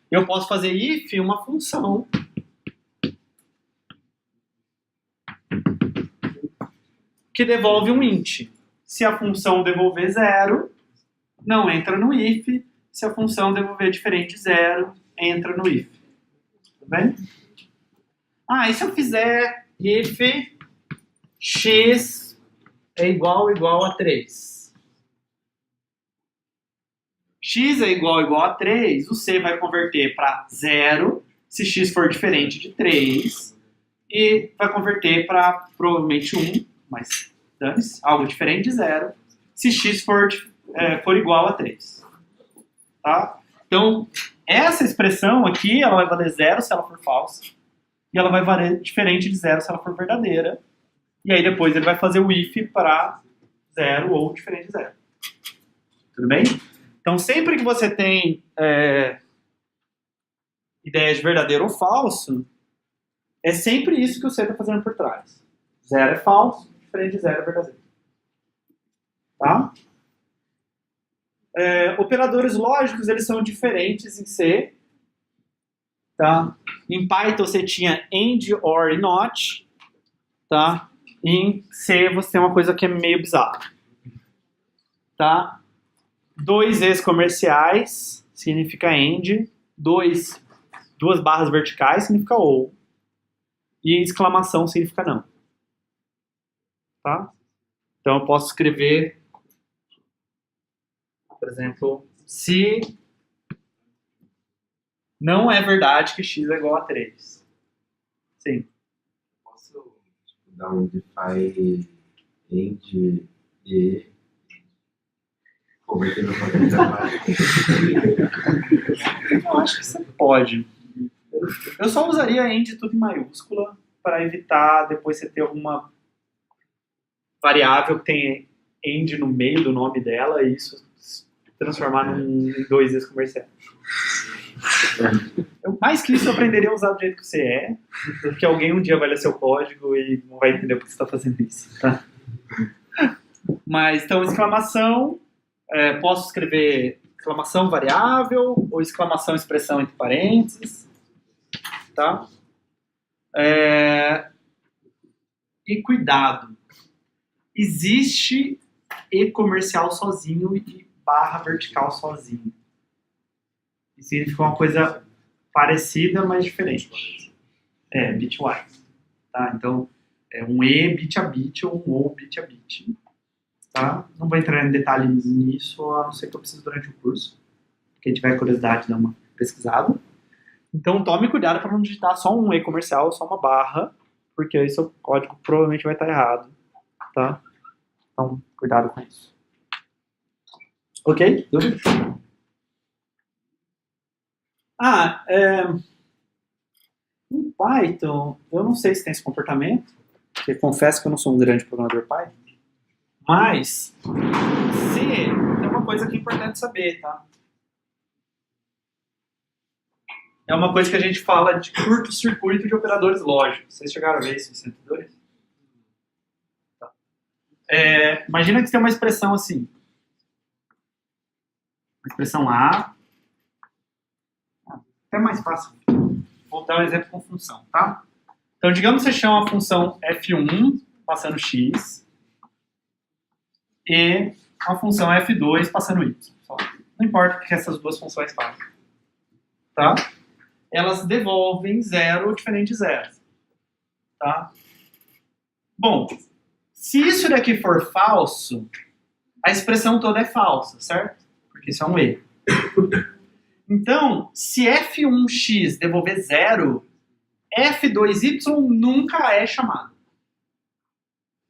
Eu posso fazer if uma função que devolve um int. Se a função devolver 0, não entra no if. Se a função devolver diferente de 0, entra no if. Tudo bem? E se eu fizer if x é igual a 3? X é igual a 3, o C vai converter para 0, se x for diferente de 3, e vai converter para provavelmente 1, mas dane-se, algo diferente de 0, se x for igual a 3. Tá? Então, essa expressão aqui, ela vai valer 0 se ela for falsa, e ela vai valer diferente de 0 se ela for verdadeira, e aí depois ele vai fazer o if para 0 ou diferente de 0. Tudo bem? Então, sempre que você tem ideia de verdadeiro ou falso, é sempre isso que o C está fazendo por trás. 0 é falso, diferente de 0 é verdadeiro. Tá? Operadores lógicos, eles são diferentes em C. Tá? Em Python você tinha AND, OR e NOT. Tá? Em C você tem uma coisa que é meio bizarra. Tá? 2 Es comerciais significa AND. 2 barras verticais significa OR. E exclamação significa não. Tá? Então eu posso escrever, por exemplo, se não é verdade que x é igual a 3. Sim.
Posso dar um define end e converter no padrão de trabalho?
Eu acho que você pode. Eu só usaria end tudo em maiúscula para evitar depois você ter alguma variável que tem end no meio do nome dela e isso transformar em 2 Es comerciais. Mais que isso, eu aprenderia a usar do jeito que você é, porque alguém um dia vai ler seu código e não vai entender por que você está fazendo isso. Tá? Mas, então, exclamação, posso escrever exclamação variável ou exclamação expressão entre parênteses. Tá? E cuidado, existe e comercial sozinho e barra vertical sozinho. E significa uma coisa parecida, mas diferente. Bitwise. Tá? Então, é um E bit a bit ou um O bit a bit. Tá? Não vou entrar em detalhe nisso, a não ser que eu precise durante o curso. Quem tiver curiosidade, dá uma pesquisada. Então, tome cuidado para não digitar só um E comercial, só uma barra, porque aí seu código provavelmente vai estar errado. Tá? Então, cuidado com isso. Ok? Dúvida? Em Python, eu não sei se tem esse comportamento, porque confesso que eu não sou um grande programador Python, mas C tem uma coisa que é importante saber, tá? É uma coisa que a gente fala de curto-circuito de operadores lógicos. Vocês chegaram a ver isso em 102? Tá. Imagina que você tem uma expressão assim. Uma expressão A. Até mais fácil. Vou dar um exemplo com função, tá? Então, digamos que você chama a função f1 passando x e a função f2 passando y. Não importa o que essas duas funções fazem. Tá? Elas devolvem zero diferente de zero. Tá? Bom, se isso daqui for falso, a expressão toda é falsa, certo? Porque isso é um erro. Então, se f1x devolver zero, f2y nunca é chamado.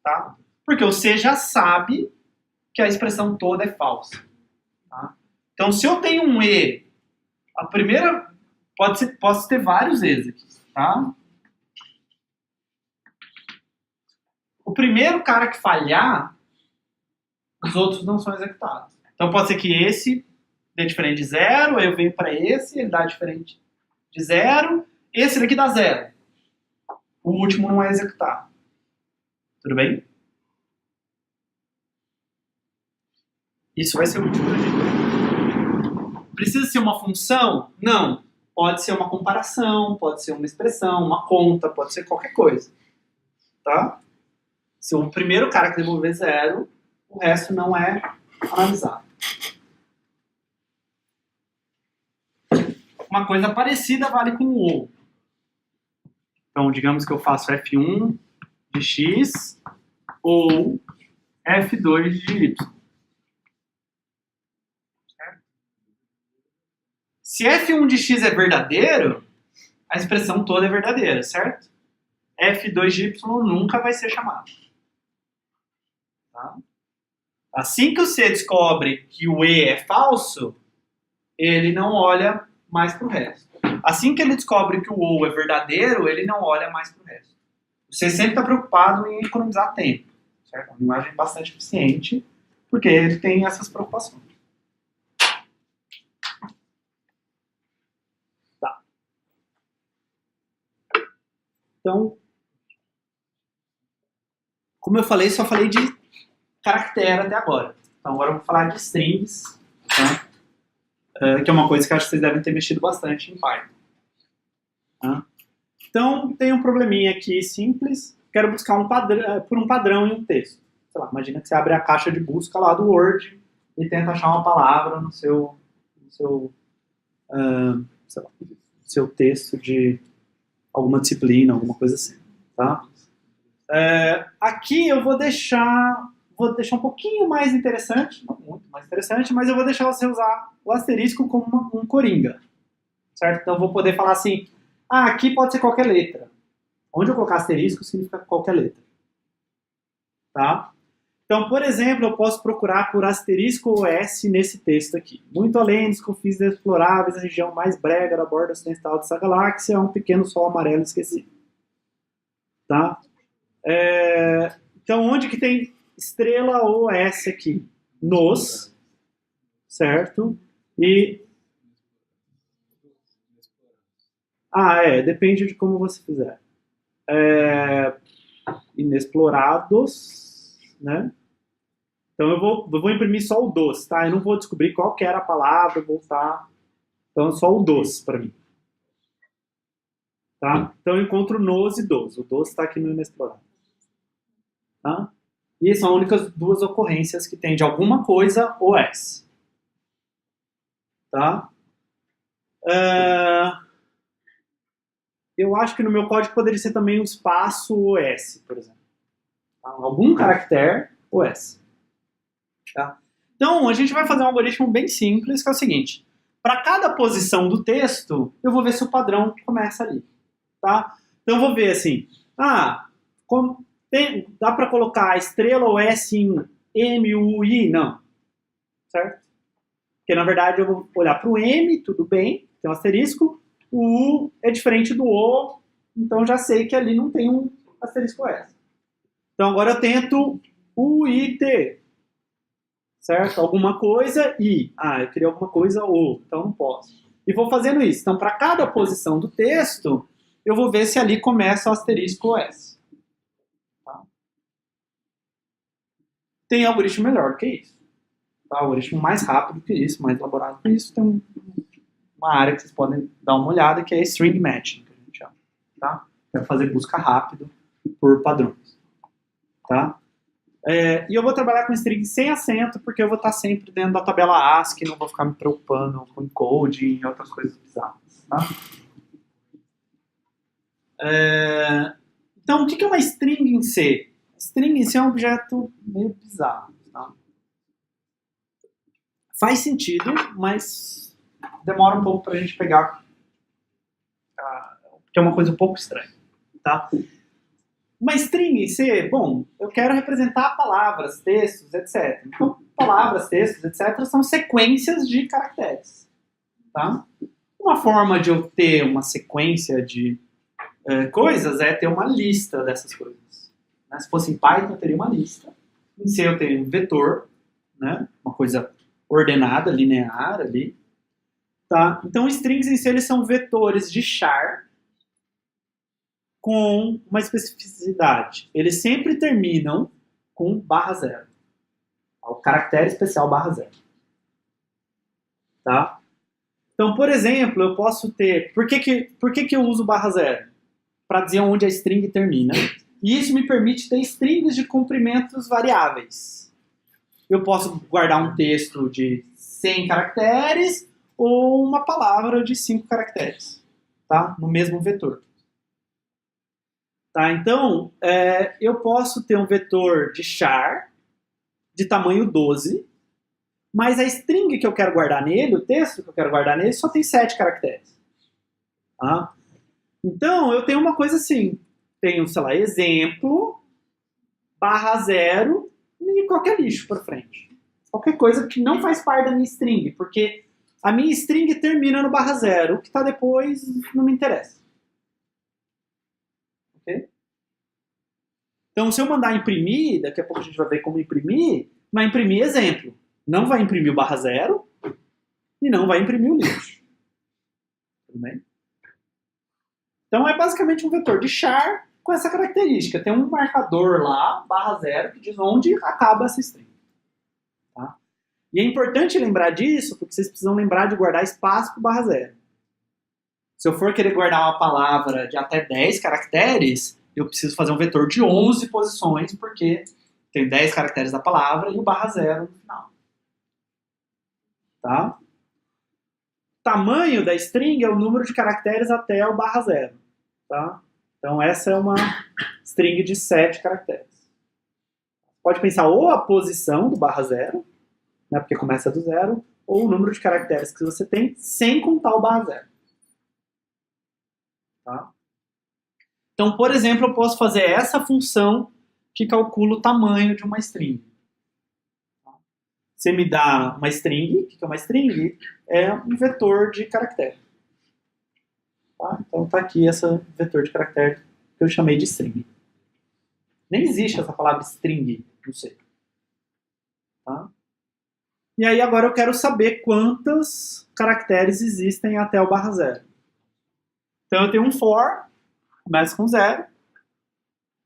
Tá? Porque o C já sabe que a expressão toda é falsa. Tá? Então, se eu tenho um E, a primeira... Posso ter vários E's aqui. Tá? O primeiro cara que falhar, os outros não são executados. Então, pode ser que esse dê diferente de zero, aí eu venho para esse, ele dá diferente de zero, esse daqui dá zero. O último não é executado. Tudo bem? Isso vai ser útil para a gente. Precisa ser uma função? Não. Pode ser uma comparação, pode ser uma expressão, uma conta, pode ser qualquer coisa. Tá? Se o primeiro cara que devolver zero, o resto não é analisado. Uma coisa parecida vale com o ou. Então, digamos que eu faço f1 de x ou f2 de y. Certo? Se f1 de x é verdadeiro, a expressão toda é verdadeira, certo? f2 de y nunca vai ser chamado. Tá? Assim que o C descobre que o E é falso, ele não olha mais para o resto. Assim que ele descobre que o OU é verdadeiro, ele não olha mais para o resto. Você sempre está preocupado em economizar tempo. Certo? É uma linguagem bastante eficiente, porque ele tem essas preocupações. Tá. Então, como eu falei, só falei de caractere até agora. Então agora eu vou falar de strings, tá? Que é uma coisa que eu acho que vocês devem ter mexido bastante em Python. Tá? Então tem um probleminha aqui simples. Quero buscar por um padrão em um texto. Sei lá, imagina que você abre a caixa de busca lá do Word e tenta achar uma palavra no seu texto de alguma disciplina, alguma coisa assim. Tá? Aqui eu vou deixar um pouquinho mais interessante, não muito mais interessante, mas eu vou deixar você usar o asterisco como um coringa, certo? Então eu vou poder falar assim, aqui pode ser qualquer letra. Onde eu colocar asterisco significa qualquer letra. Tá? Então, por exemplo, eu posso procurar por asterisco OS nesse texto aqui. Muito além dos confins inexploráveis, a região mais brega da borda ocidental dessa galáxia é um pequeno sol amarelo esquecido. Tá? Então, onde que tem estrela OS aqui? Nos, certo? E... depende de como você fizer. Inexplorados, né? Então eu vou imprimir só o dos, tá? Eu não vou descobrir qual que era a palavra, voltar. Então só o dos para mim. Tá? Então eu encontro nos e dos. O dos está aqui no inexplorado. Tá? E são as únicas duas ocorrências que tem de alguma coisa OS. Tá? Eu acho que no meu código poderia ser também um espaço OS, por exemplo. Tá? Algum caractere OS. Tá? Então, a gente vai fazer um algoritmo bem simples, que é o seguinte. Para cada posição do texto, eu vou ver se o padrão começa ali. Tá? Então, eu vou ver assim. Dá para colocar a estrela OS em MUI? Não. Certo? Porque, na verdade, eu vou olhar para o M, tudo bem, tem um asterisco. O U é diferente do O, então já sei que ali não tem um asterisco OS. Então, agora eu tento UIT. Certo? Alguma coisa I. Eu queria alguma coisa O, então não posso. E vou fazendo isso. Então, para cada posição do texto, eu vou ver se ali começa o asterisco OS. Tá? Tem algoritmo melhor do que isso. Tá? Algoritmo mais rápido que isso, mais elaborado que isso. Tem uma área que vocês podem dar uma olhada, que é string matching, que a gente chama. Tá? É fazer busca rápido por padrões. Tá? E eu vou trabalhar com string sem acento, porque eu vou estar sempre dentro da tabela ASCII, não vou ficar me preocupando com encoding e outras coisas bizarras. Tá? Então, o que é uma string em C? String em C é um objeto meio bizarro. Tá? Faz sentido, mas demora um pouco para a gente pegar, que é uma coisa um pouco estranha. Tá? Uma string em C, bom, eu quero representar palavras, textos, etc. Então, palavras, textos, etc. são sequências de caracteres. Tá? Uma forma de eu ter uma sequência de coisas é ter uma lista dessas coisas. Né? Se fosse em Python, eu teria uma lista. Em C eu tenho um vetor, né? Uma coisa ordenada, linear ali. Tá? Então, strings em C eles são vetores de char com uma especificidade. Eles sempre terminam com /0. O caractere especial /0. Tá? Então, por exemplo, eu posso ter... Por que eu uso /0? Para dizer onde a string termina. E isso me permite ter strings de comprimentos variáveis. Eu posso guardar um texto de 100 caracteres ou uma palavra de 5 caracteres. Tá? No mesmo vetor. Tá, então, eu posso ter um vetor de char de tamanho 12, mas a string que eu quero guardar nele, o texto que eu quero guardar nele, só tem 7 caracteres. Tá? Então, eu tenho uma coisa assim, tenho, sei lá, exemplo, /0 e qualquer lixo para frente. Qualquer coisa que não faz parte da minha string, porque a minha string termina no /0, o que está depois não me interessa. Okay? Então, se eu mandar imprimir, daqui a pouco a gente vai ver como imprimir, vai imprimir exemplo. Não vai imprimir o /0 e não vai imprimir o lixo. Tudo bem? Então, é basicamente um vetor de char com essa característica. Tem um marcador lá, /0, que diz onde acaba essa string. Tá? E é importante lembrar disso, porque vocês precisam lembrar de guardar espaço para o /0. Se eu for querer guardar uma palavra de até 10 caracteres, eu preciso fazer um vetor de 11 posições, porque tem 10 caracteres da palavra e o /0 no final. Tá? O tamanho da string é o número de caracteres até o /0. Tá? Então essa é uma string de 7 caracteres. Pode pensar ou a posição do /0, né, porque começa do 0, ou o número de caracteres que você tem sem contar o /0. Tá? Então, por exemplo, eu posso fazer essa função que calcula o tamanho de uma string. Você me dá uma string, o que é uma string? É um vetor de caractere. Tá? Então está aqui esse vetor de caractere que eu chamei de string. Nem existe essa palavra string, não sei. Tá? E aí agora eu quero saber quantos caracteres existem até o /0. Então eu tenho um for, começa com 0.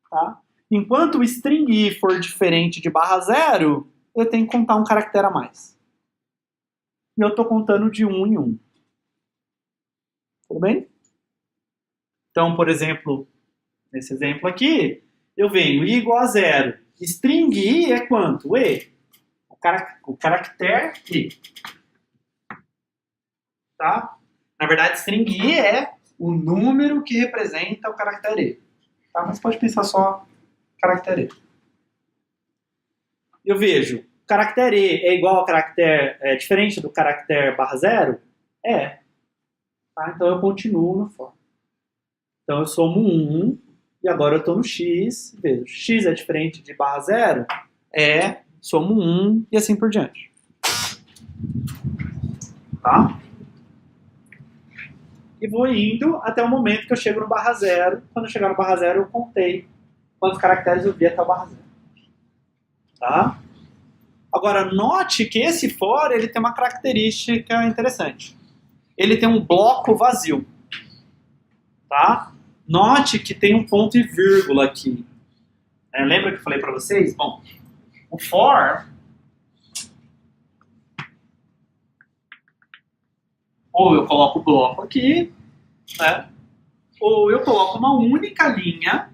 Tá? Enquanto o string i for diferente de /0, eu tenho que contar um caractere a mais. E eu estou contando de 1 em 1. Tudo bem? Então, por exemplo, nesse exemplo aqui, eu venho i igual a 0. String i é quanto? E. O caractere i. Tá? Na verdade, string I é o número que representa o caractere E. Tá? Mas pode pensar só caractere E. Eu vejo, o caractere E é igual ao caractere, é diferente do caractere /0? É. Tá? Então eu continuo no for. Então eu somo 1 e agora eu estou no x. Vejo, x é diferente de /0? É, somo 1 e assim por diante. Tá? E vou indo até o momento que eu chego no /0. Quando eu chegar no /0 eu contei quantos caracteres eu vi até o /0. Tá? Agora, note que esse for ele tem uma característica interessante. Ele tem um bloco vazio. Tá? Note que tem um ponto e vírgula aqui. Lembra que eu falei para vocês? Bom, o for, ou eu coloco o bloco aqui, né? Ou eu coloco uma única linha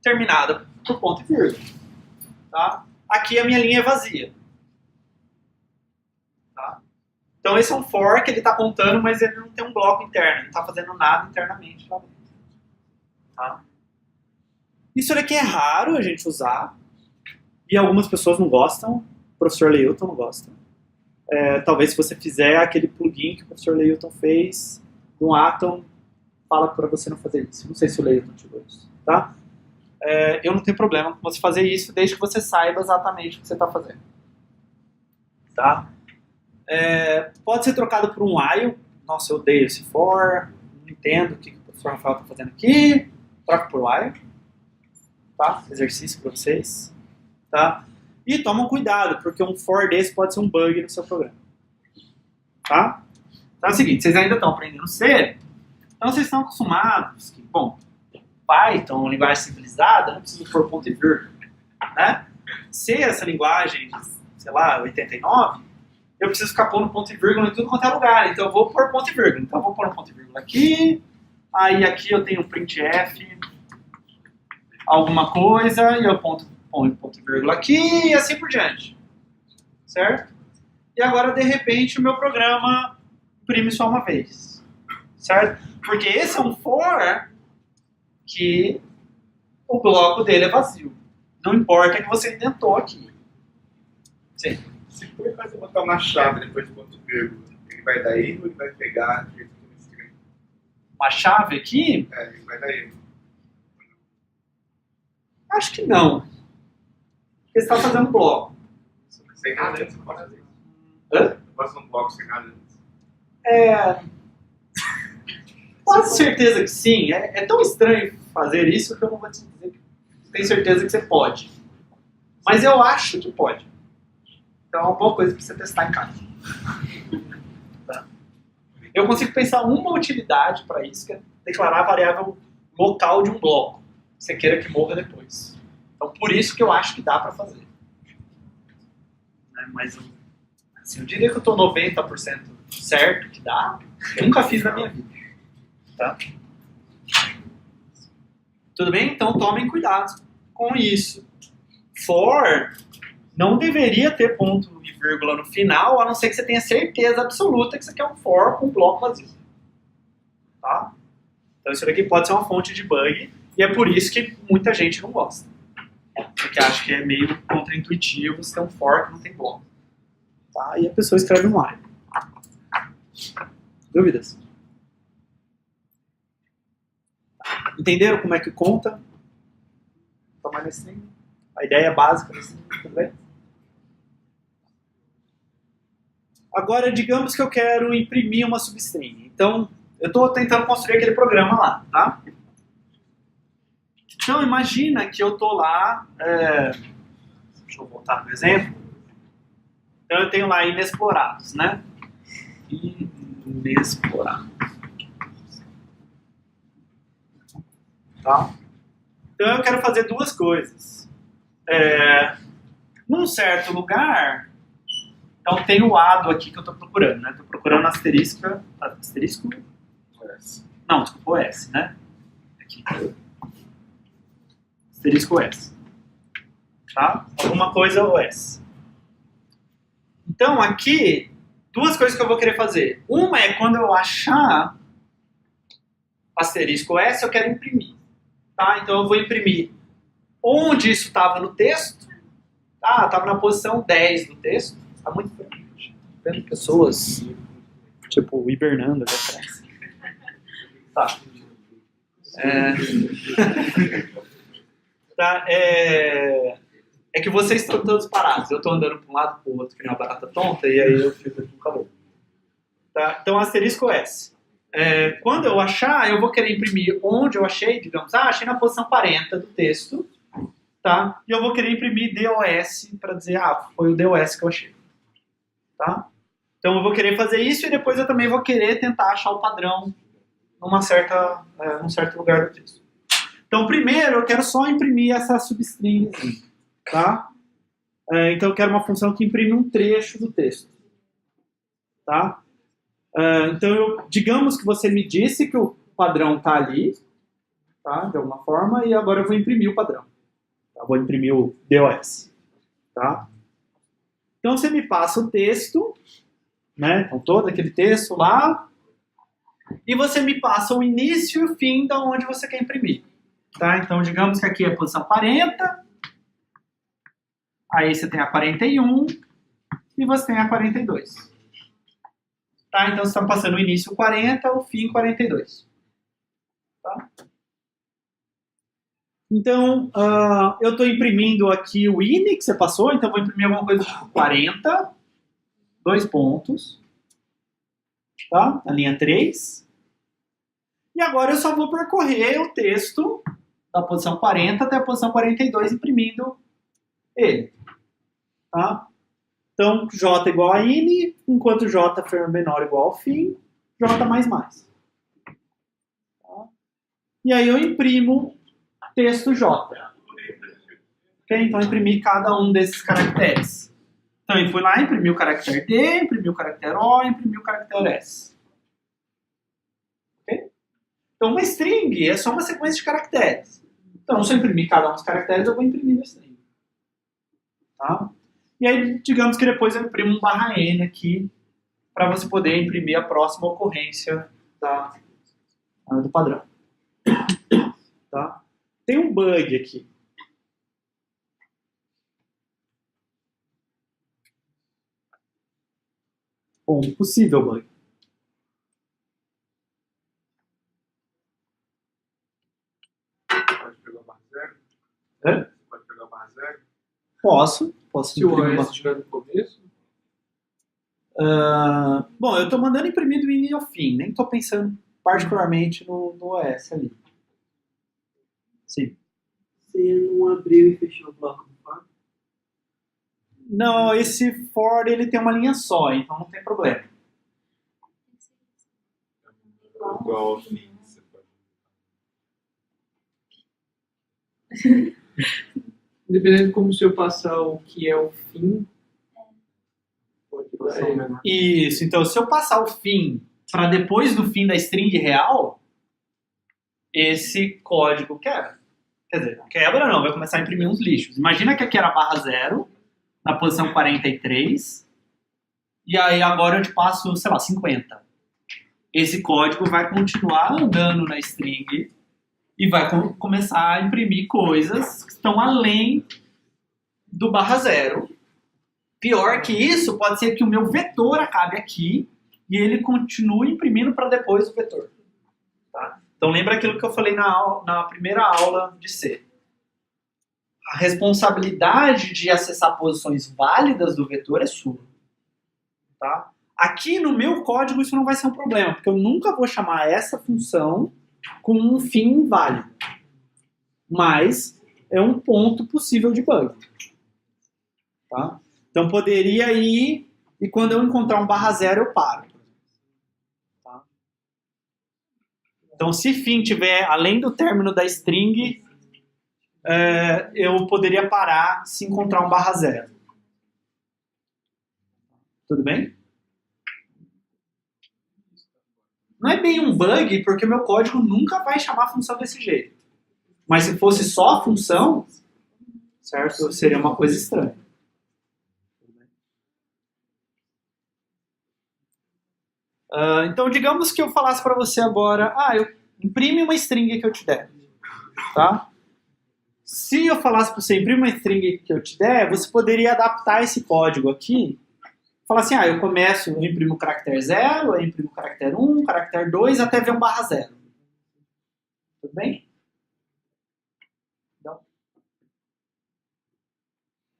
terminada por ponto e vírgula. Tá? Aqui a minha linha é vazia. Tá? Então esse é um for que ele está contando, mas ele não tem um bloco interno. Ele não está fazendo nada internamente lá dentro. Tá? Isso daqui é raro a gente usar. E algumas pessoas não gostam. O professor Leilton não gosta. Talvez se você fizer aquele plugin que o professor Leilton fez no Atom, fala para você não fazer isso. Não sei se o Leilton tirou isso. Tá? Eu não tenho problema com você fazer isso, desde que você saiba exatamente o que você está fazendo. Tá? Pode ser trocado por um while. Nossa, eu odeio esse for. Não entendo o que o professor Rafael está fazendo aqui. Troca por while. Tá? Exercício para vocês. Tá? E tomam cuidado, porque um for desse pode ser um bug no seu programa. Tá? Então é o seguinte, vocês ainda estão aprendendo C, então vocês estão acostumados que, bom, Python, linguagem simbolizada, não precisa pôr ponto e vírgula. Né? C, essa linguagem, sei lá, 89, eu preciso ficar pondo ponto e vírgula em tudo quanto é lugar, então eu vou pôr ponto e vírgula. Então eu vou pôr um ponto e vírgula aqui, aí aqui eu tenho um printf, alguma coisa, e eu ponho ponto e vírgula aqui, e assim por diante. Certo? E agora, de repente, o meu programa imprime só uma vez. Certo? Porque esse é um for que o bloco dele é vazio. Não importa o que você inventou aqui. Sim.
Se por acaso eu botar uma chave depois de ponto e vírgula, ele vai dar erro ou ele vai pegar do jeito que eu escrevi?
Uma chave aqui?
Ele vai dar erro.
Acho que não. Porque você está fazendo bloco.
Sem nada antes, não pode fazer isso.
Hã?
Eu posso um bloco sem nada antes.
Quase certeza que sim. É tão estranho fazer isso que eu não vou te dizer que tenho certeza que você pode. Mas eu acho que pode. Então é uma boa coisa para você testar em casa. Tá? Eu consigo pensar uma utilidade para isso, que é declarar a variável local de um bloco. Que você queira que morra depois. Então por isso que eu acho que dá para fazer. Mas assim, eu diria que eu estou 90% certo que dá. Eu nunca fiz na minha vida. Tá? Tudo bem? Então tomem cuidado com isso. For não deveria ter ponto e vírgula no final, a não ser que você tenha certeza absoluta que isso aqui é um for com um bloco vazio. Tá? Então isso daqui pode ser uma fonte de bug, e é por isso que muita gente não gosta. Porque acha que é meio contraintuitivo você ter um for que não tem bloco. Tá? E a pessoa escreve um while. Dúvidas? Entenderam como é que conta? Tomar nesse livro. A ideia básica desse livro, tudo bem? Agora, digamos que eu quero imprimir uma substring. Então, eu estou tentando construir aquele programa lá, tá? Então, imagina que eu estou lá... deixa eu voltar no exemplo. Então, eu tenho lá inexplorados, né? Inexplorados. Tá? Então eu quero fazer duas coisas. Num certo lugar, então tem o ado aqui que eu estou procurando, né? Estou procurando asterisco. Não, desculpa, o S, né? Aqui. Asterisco S. Tá? Alguma coisa o S. Então aqui duas coisas que eu vou querer fazer. Uma é quando eu achar asterisco S, eu quero imprimir. Tá? Então eu vou imprimir onde isso estava no texto. Ah, estava na posição 10 do texto. Está muito bem. Vendo pessoas, tipo, hibernando ali atrás. Tá. Tá, é que vocês estão todos parados. Eu estou andando para um lado para o outro, que nem uma barata tonta, e aí eu fico com calor. Tá? Então, asterisco S. Quando eu achar, eu vou querer imprimir onde eu achei, digamos, achei na posição 40 do texto, tá? E eu vou querer imprimir DOS para dizer, foi o DOS que eu achei. Tá? Então, eu vou querer fazer isso e depois eu também vou querer tentar achar o padrão num certo lugar do texto. Então, primeiro, eu quero só imprimir essa substring, tá? Então, eu quero uma função que imprime um trecho do texto, tá? Então, digamos que você me disse que o padrão está ali, tá? De alguma forma, e agora eu vou imprimir o padrão. Tá? Vou imprimir o DOS, tá? Então, você me passa o texto, né? Com todo aquele texto lá, e você me passa o início e o fim de onde você quer imprimir. Tá? Então, digamos que aqui é a posição 40, aí você tem a 41 e você tem a 42. Tá? Então, você está passando o início 40, o fim 42. Tá? Então, eu estou imprimindo aqui o INI que você passou, então vou imprimir alguma coisa tipo 40, 2 pontos, tá? Na linha 3. E agora eu só vou percorrer o texto da posição 40 até a posição 42, imprimindo ele. Tá? Então, J igual a INI, enquanto J for menor ou igual ao fim, J mais mais. Tá? E aí eu imprimo texto J. Okay? Então, eu imprimi cada um desses caracteres. Então, eu fui lá, imprimi o caractere D, imprimi o caractere O, imprimi o caractere S. Okay? Então, uma string é só uma sequência de caracteres. Então, se eu imprimir cada um dos caracteres, eu vou imprimir a string. Tá? E aí, digamos que depois eu imprimo um /n aqui, para você poder imprimir a próxima ocorrência do padrão. Tá? Tem um bug aqui. Bom, possível bug.
Pode pegar o barra zero?
É?
Pode pegar o barra zero?
Posso
Se o
imprimir
OS estiver no começo,
bom, eu estou mandando imprimir do início ao fim, nem estou pensando particularmente no OS ali. Sim.
Você não abriu e fechou o bloco do for?
Não, esse for ele tem uma linha só, então não tem problema.
Igual ao fim. Você pode...
dependendo de como se eu passar o que é o fim, pode passar o menor.
Isso, então se eu passar o fim para depois do fim da string real, esse código quebra. Quer dizer, quebra não, vai começar a imprimir uns lixos. Imagina que aqui era barra 0, na posição 43, e aí agora eu te passo, sei lá, 50. Esse código vai continuar andando na string e vai começar a imprimir coisas que estão além do barra 0. Pior que isso, pode ser que o meu vetor acabe aqui e ele continue imprimindo para depois o vetor. Tá? Então lembra aquilo que eu falei na primeira aula de C. A responsabilidade de acessar posições válidas do vetor é sua. Tá? Aqui no meu código isso não vai ser um problema, porque eu nunca vou chamar essa função com um fim válido. Mas é um ponto possível de bug. Tá? Então poderia ir, e quando eu encontrar um barra 0 eu paro. Tá? Então se fim tiver além do término da string, eu poderia parar se encontrar um barra 0. Tudo bem? Não é bem um bug, porque o meu código nunca vai chamar a função desse jeito. Mas se fosse só a função, certo? Seria uma coisa estranha. Então, digamos que eu falasse para você agora, eu imprime uma string que eu te der, tá? Se eu falasse para você imprimir uma string que eu te der, você poderia adaptar esse código aqui, falar assim, eu imprimo o caractere 0, eu imprimo o caractere 1, caractere 2, até ver um /0. Tudo bem? Não.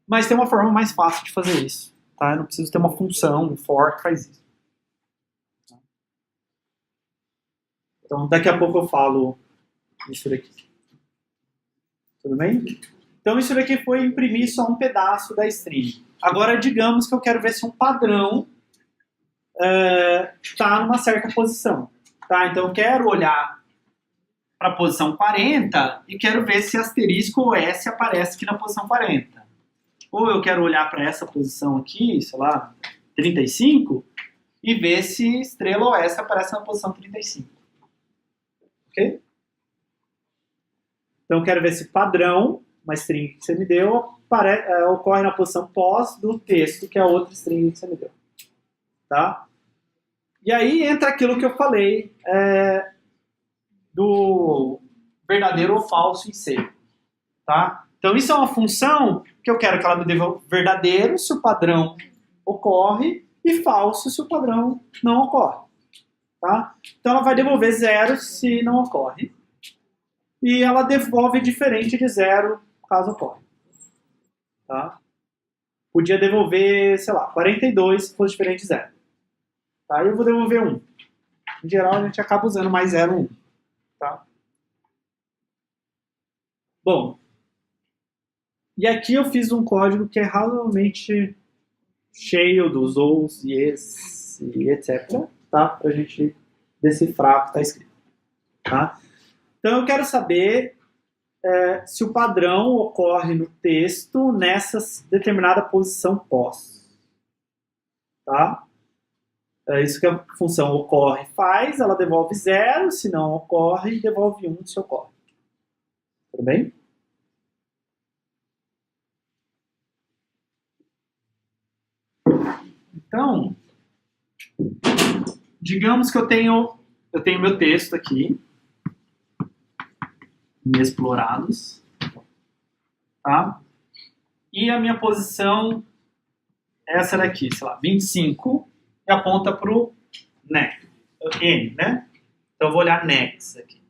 Mas tem uma forma mais fácil de fazer isso, tá? Eu não preciso ter uma função, um for que faz isso. Então, daqui a pouco eu falo isso daqui. Tudo bem? Então, isso daqui foi imprimir só um pedaço da string. Agora, digamos que eu quero ver se um padrão está numa certa posição. Tá? Então, eu quero olhar para a posição 40 e quero ver se asterisco ou S aparece aqui na posição 40. Ou eu quero olhar para essa posição aqui, sei lá, 35, e ver se estrela ou S aparece na posição 35. Ok? Então, eu quero ver se padrão, uma string que você me deu, ocorre na posição pós do texto, que é a outra string que você me deu. Tá? E aí entra aquilo que eu falei do verdadeiro ou falso em C. Tá? Então, isso é uma função que eu quero que ela me devolva verdadeiro se o padrão ocorre e falso se o padrão não ocorre. Tá? Então, ela vai devolver 0 se não ocorre. E ela devolve diferente de 0 caso ocorre. Tá? Podia devolver, sei lá, 42 se fosse diferente de 0. Tá? E eu vou devolver 1. Em geral, a gente acaba usando mais 0, 1. Tá? Bom, e aqui eu fiz um código que é razoavelmente cheio dos ous, yes e etc. Tá? Para a gente decifrar o que está escrito. Tá? Então eu quero saber se o padrão ocorre no texto nessa determinada posição pós. Tá? É isso que a função ocorre faz, ela devolve 0, se não ocorre, devolve 1 se ocorre. Tudo bem? Então, digamos que eu tenho meu texto aqui, inexplorados, tá? E a minha posição é essa daqui, sei lá, 25, e aponta para o N, né? Então eu vou olhar next aqui.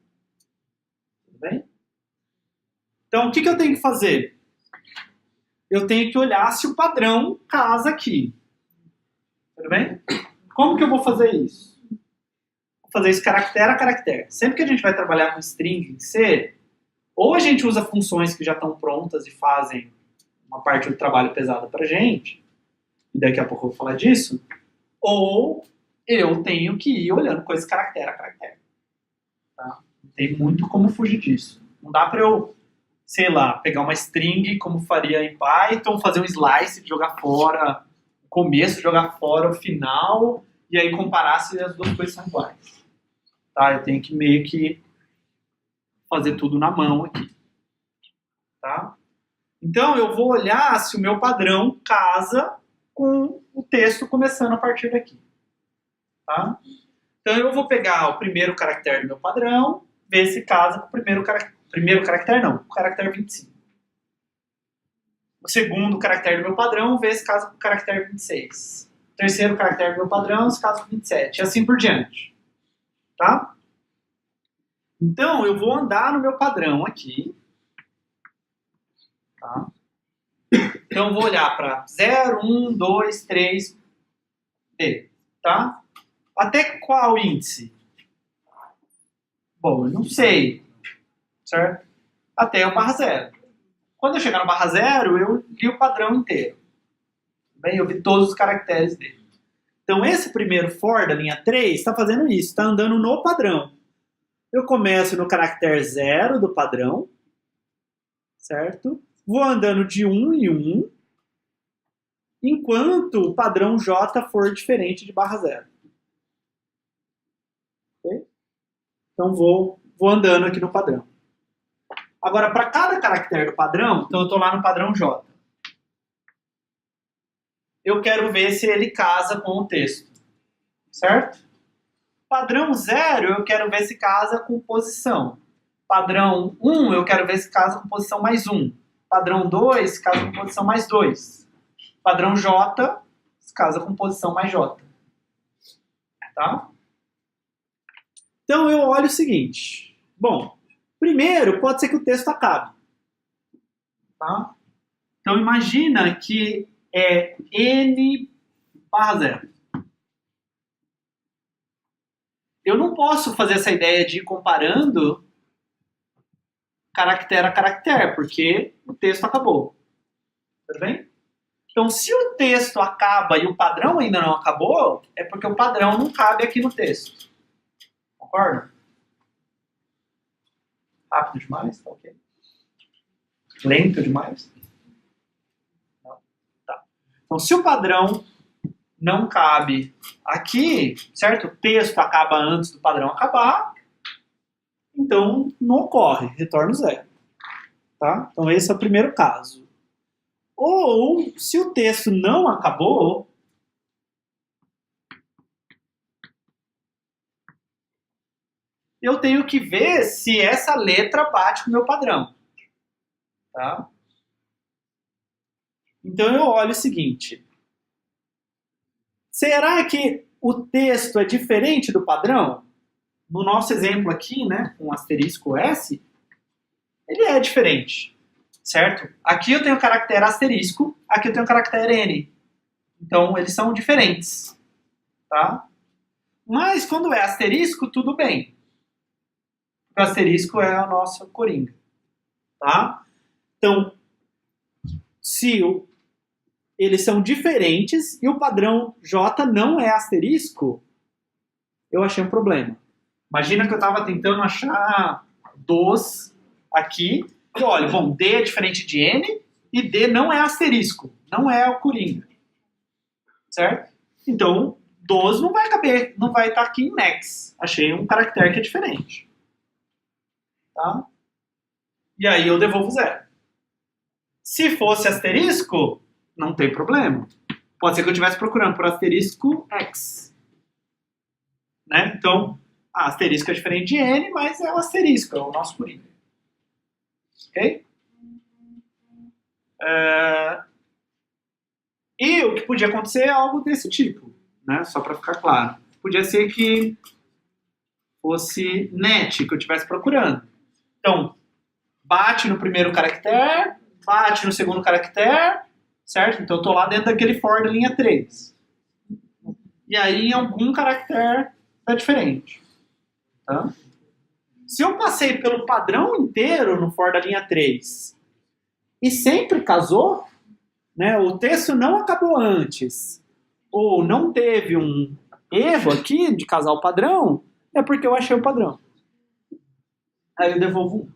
Tudo bem? Então o que eu tenho que fazer? Eu tenho que olhar se o padrão casa aqui. Tudo bem? Como que eu vou fazer isso? Vou fazer isso caractere a caractere. Sempre que a gente vai trabalhar com string em C, ou a gente usa funções que já estão prontas e fazem uma parte do trabalho pesado pra gente, e daqui a pouco eu vou falar disso, ou eu tenho que ir olhando coisas caractere a caractere. Tá? Não tem muito como fugir disso. Não dá pra eu, sei lá, pegar uma string como faria em Python, fazer um slice, jogar fora o começo, jogar fora o final, e aí comparar se as duas coisas são iguais. Tá? Eu tenho que meio que fazer tudo na mão aqui. Tá? Então, eu vou olhar se o meu padrão casa com o texto começando a partir daqui. Tá? Então, eu vou pegar o primeiro caractere do meu padrão, ver se casa com o primeiro caractere não, com o caractere 25. O segundo caractere do meu padrão, ver se casa com o caractere 26. O terceiro caractere do meu padrão, se casa com 27. E assim por diante. Tá? Então, eu vou andar no meu padrão aqui. Tá? Então, eu vou olhar para 0, 1, 2, 3, D. Tá? Até qual índice? Bom, eu não sei. Certo? Até o /0. Quando eu chegar no /0, eu li o padrão inteiro. Bem, eu vi todos os caracteres dele. Então, esse primeiro for da linha 3 está fazendo isso. Está andando no padrão. Eu começo no caractere 0 do padrão, certo? Vou andando de 1 em 1, enquanto o padrão J for diferente de /0. Okay? Então, vou andando aqui no padrão. Agora, para cada caractere do padrão, então eu estou lá no padrão J. Eu quero ver se ele casa com o texto, certo? Padrão 0, eu quero ver se casa com posição. Padrão 1, eu quero ver se casa com posição mais 1. Padrão 2, casa com posição mais 2. Padrão J, casa com posição mais J. Tá? Então eu olho o seguinte. Bom, primeiro pode ser que o texto acabe. Tá? Então imagina que é n/0. Eu não posso fazer essa ideia de ir comparando caractere a caractere, porque o texto acabou. Tudo bem? Então, se o texto acaba e o padrão ainda não acabou, é porque o padrão não cabe aqui no texto. Concorda? Rápido demais? Tá ok. Lento demais? Não. Tá. Então, se o padrão não cabe aqui, certo? O texto acaba antes do padrão acabar, então não ocorre, retorna 0. Tá? Então esse é o primeiro caso. Ou, se o texto não acabou, eu tenho que ver se essa letra bate com o meu padrão. Tá? Então eu olho o seguinte. Será que o texto é diferente do padrão? No nosso exemplo aqui, né, com asterisco S, ele é diferente, certo? Aqui eu tenho o caractere asterisco, aqui eu tenho o caractere N. Então, eles são diferentes, tá? Mas quando é asterisco, tudo bem. O asterisco é o nosso coringa, tá? Então, se eles são diferentes e o padrão J não é asterisco, eu achei um problema. Imagina que eu estava tentando achar dos aqui. E olha, bom, D é diferente de N e D não é asterisco, não é o coringa. Certo? Então, dos não vai caber, não vai estar aqui em next. Achei um caractere que é diferente. Tá? E aí eu devolvo 0. Se fosse asterisco, não tem problema. Pode ser que eu estivesse procurando por asterisco X. Né? Então, asterisco é diferente de N, mas é o asterisco, é o nosso coringa. Ok? E o que podia acontecer é algo desse tipo, né? Só para ficar claro. Podia ser que fosse net, que eu estivesse procurando. Então, bate no primeiro caractere, bate no segundo caractere, certo? Então eu estou lá dentro daquele for da linha 3. E aí em algum caractere está diferente. Tá? Se eu passei pelo padrão inteiro no for da linha 3 e sempre casou, né, o texto não acabou antes, ou não teve um erro aqui de casar o padrão, é porque eu achei o padrão. Aí eu devolvo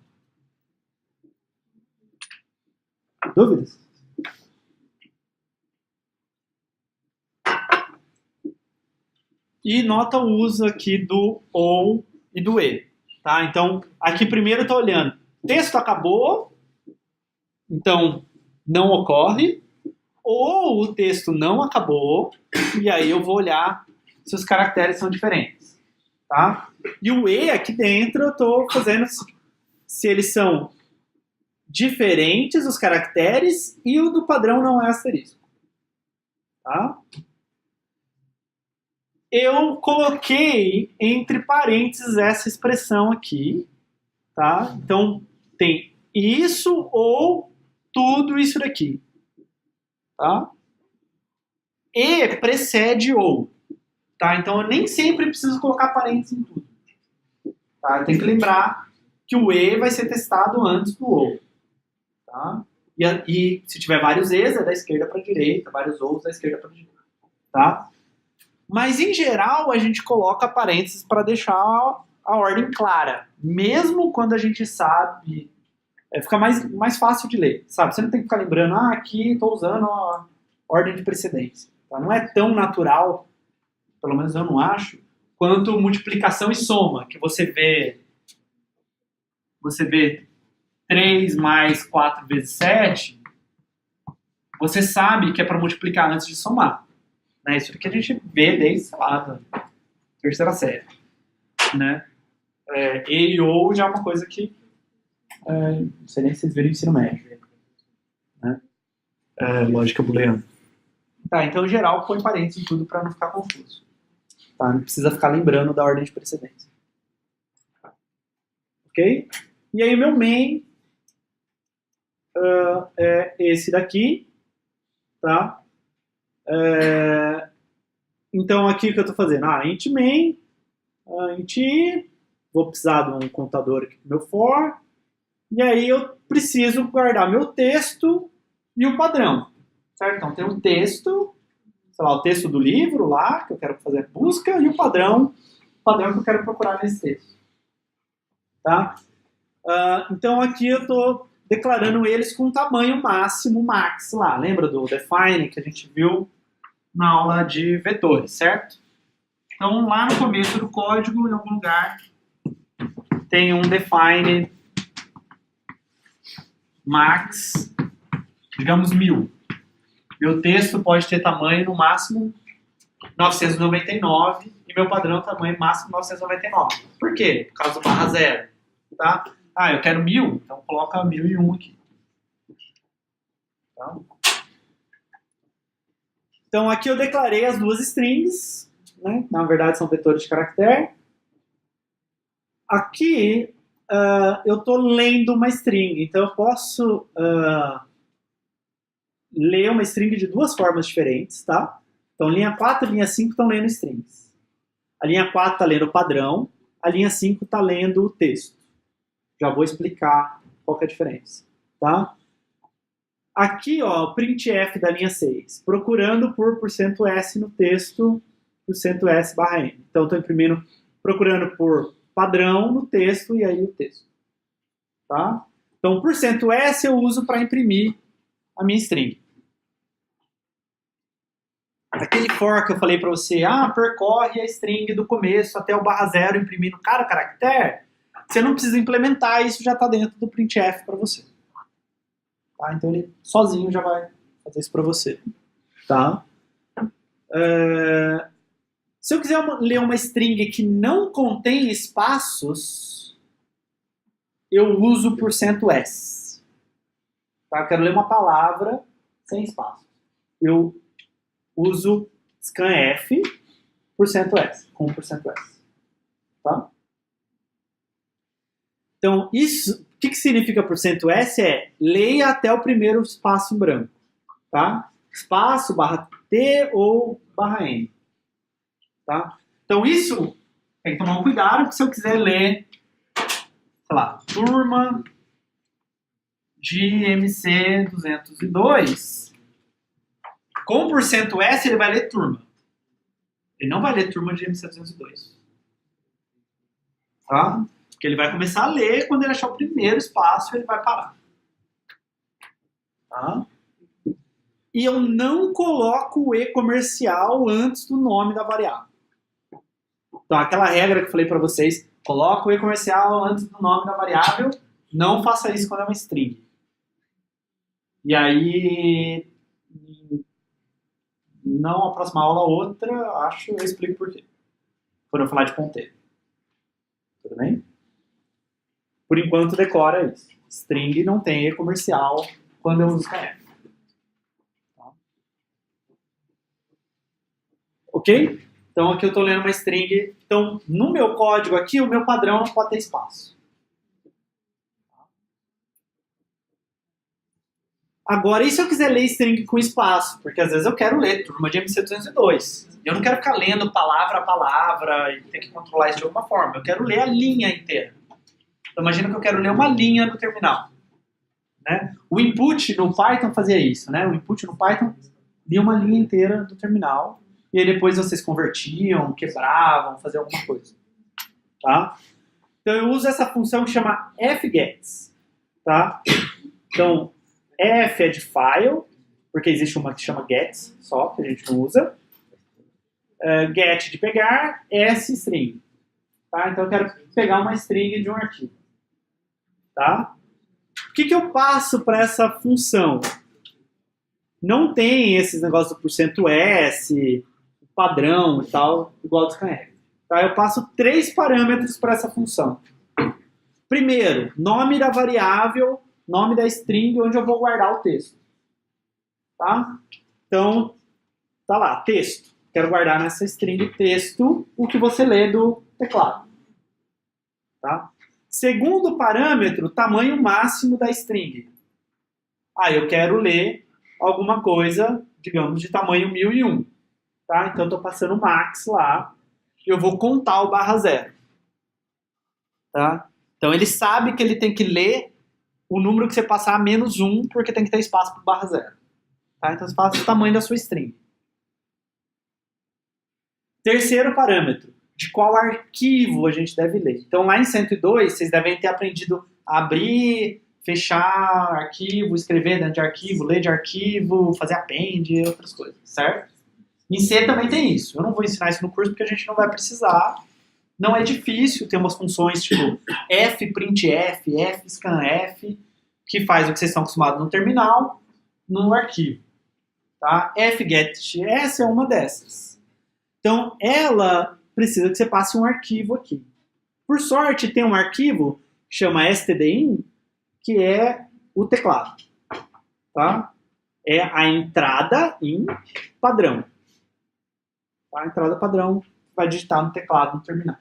1. Dúvidas? E nota o uso aqui do ou e do e. Tá? Então, aqui primeiro eu estou olhando. Texto acabou, então não ocorre. Ou o texto não acabou, e aí eu vou olhar se os caracteres são diferentes. Tá? E o e aqui dentro eu estou fazendo se eles são diferentes, os caracteres, e o do padrão não é asterisco. Tá? Eu coloquei entre parênteses essa expressão aqui, tá? Então, tem isso ou tudo isso daqui, tá? E precede ou, tá? Então, eu nem sempre preciso colocar parênteses em tudo, tá? Tem que lembrar que o e vai ser testado antes do ou, tá? E se tiver vários e's, é da esquerda para a direita, vários ou's da esquerda para a direita, tá? Mas, em geral, a gente coloca parênteses para deixar a ordem clara. Mesmo quando a gente sabe... fica mais fácil de ler, sabe? Você não tem que ficar lembrando, aqui estou usando a ordem de precedência. Tá? Não é tão natural, pelo menos eu não acho, quanto multiplicação e soma, que você vê 3 mais 4 vezes 7, você sabe que é para multiplicar antes de somar. Isso que a gente vê desde, sei lá, da terceira série. né? E ou já é uma coisa que não sei nem se vocês viram ensino médio, né? Lógica booleana. Tá, então em geral põe parênteses em tudo para não ficar confuso. Tá? Não precisa ficar lembrando da ordem de precedência. Ok? E aí meu main é esse daqui, tá? Então aqui o que eu estou fazendo? Int main, int i, vou precisar de um contador aqui pro meu for, e aí eu preciso guardar meu texto e o padrão, certo? Então tem um texto, sei lá, o texto do livro lá, que eu quero fazer a busca, e o padrão que eu quero procurar nesse texto, tá? Então aqui eu estou declarando eles com tamanho máximo, max lá. Lembra do define que a gente viu na aula de vetores, certo? Então lá no começo do código, em algum lugar, tem um define max, digamos 1000. Meu texto pode ter tamanho no máximo 999 e meu padrão tamanho máximo 999. Por quê? Por causa do barra zero, tá? Eu quero 1000, então coloca 1001 aqui. Tá? Então aqui eu declarei as duas strings, né? Na verdade são vetores de caractere. Aqui eu estou lendo uma string, então eu posso ler uma string de duas formas diferentes, tá? Então linha 4 e linha 5 estão lendo strings. A linha 4 está lendo o padrão, a linha 5 está lendo o texto. Já vou explicar qual que é a diferença, tá? Aqui, ó, o printf da linha 6, procurando por %s no texto, %s barra n. Então, estou imprimindo, procurando por padrão no texto e aí o texto, tá? Então, %s eu uso para imprimir a minha string. Aquele for que eu falei para você, percorre a string do começo até o barra zero imprimindo cada caractere, você não precisa implementar, isso já está dentro do printf para você. Tá? Então ele sozinho já vai fazer isso para você. Tá? Se eu quiser ler uma string que não contém espaços, eu uso %s. Tá? Eu quero ler uma palavra sem espaço. Eu uso scanf %s, com %s. Tá? Então, isso, o que significa %s? Leia até o primeiro espaço em branco. Tá? Espaço, barra T ou barra N. Tá? Então, isso tem que tomar um cuidado, porque se eu quiser ler, sei lá, turma de MC 202, com %s ele vai ler turma. Ele não vai ler turma de MC 202. Tá? Porque ele vai começar a ler, quando ele achar o primeiro espaço, ele vai parar. Tá? E eu não coloco o E comercial antes do nome da variável. Então, aquela regra que eu falei para vocês, coloca o E comercial antes do nome da variável, não faça isso quando é uma string. E aí, não a próxima aula, outra, eu explico por quê. Quando eu falar de ponteiro. Tudo bem? Por enquanto, decora isso. String não tem E comercial quando eu uso scanf. Tá? Ok? Então, aqui eu estou lendo uma string. Então, no meu código aqui, o meu padrão não pode ter espaço. Agora, e se eu quiser ler string com espaço? Porque às vezes eu quero ler turma de MC202. Eu não quero ficar lendo palavra a palavra e ter que controlar isso de alguma forma. Eu quero ler a linha inteira. Então, imagina que eu quero ler uma linha no terminal. Né? O input no Python fazia isso. Né? O input no Python lia uma linha inteira do terminal e aí depois vocês convertiam, quebravam, faziam alguma coisa. Tá? Então, eu uso essa função que chama fgets. Tá? Então, F é de file, porque existe uma que chama gets só, que a gente não usa. Get de pegar, S string. Tá? Então eu quero pegar uma string de um arquivo. Tá? O que eu passo para essa função? Não tem esses negócios do %s, padrão e tal, igual do scanf. Tá? Eu passo 3 parâmetros para essa função. Primeiro, nome da variável, nome da string onde eu vou guardar o texto. Tá? Então, tá lá, texto. Quero guardar nessa string texto o que você lê do teclado. Tá? Segundo parâmetro, tamanho máximo da string. Eu quero ler alguma coisa, digamos, de tamanho 1001. Tá? Então, estou passando max lá. Eu vou contar o /0. Tá? Então, ele sabe que ele tem que ler o número que você passar menos 1, porque tem que ter espaço para o /0. Tá? Então, você faz o tamanho da sua string. Terceiro parâmetro, de qual arquivo a gente deve ler. Então, lá em 102, vocês devem ter aprendido a abrir, fechar arquivo, escrever dentro de arquivo, ler de arquivo, fazer append e outras coisas, certo? Em C também tem isso. Eu não vou ensinar isso no curso porque a gente não vai precisar. Não é difícil, tem umas funções tipo fprintf, fscanf, que faz o que vocês estão acostumados no terminal, no arquivo. Tá? fgetS é uma dessas. Então, ela precisa que você passe um arquivo aqui. Por sorte, tem um arquivo que chama stdin, que é o teclado. Tá? É a entrada em padrão. Tá? A entrada padrão vai digitar no teclado no terminal.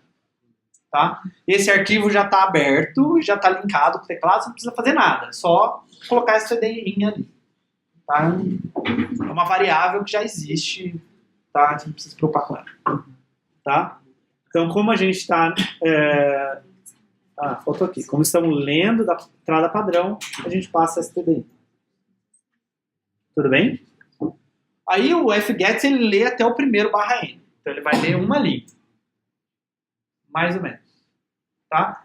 Tá? Esse arquivo já está aberto, já está linkado com o teclado, você não precisa fazer nada. É só colocar stdin ali. Tá? É uma variável que já existe. Tá? Você não precisa se preocupar com ela. Tá? Então, como a gente está... faltou aqui. Como estamos lendo da entrada padrão, a gente passa stdin. Tudo bem? Aí o fget ele lê até o primeiro /n. Então ele vai ler uma linha. Mais ou menos. Tá?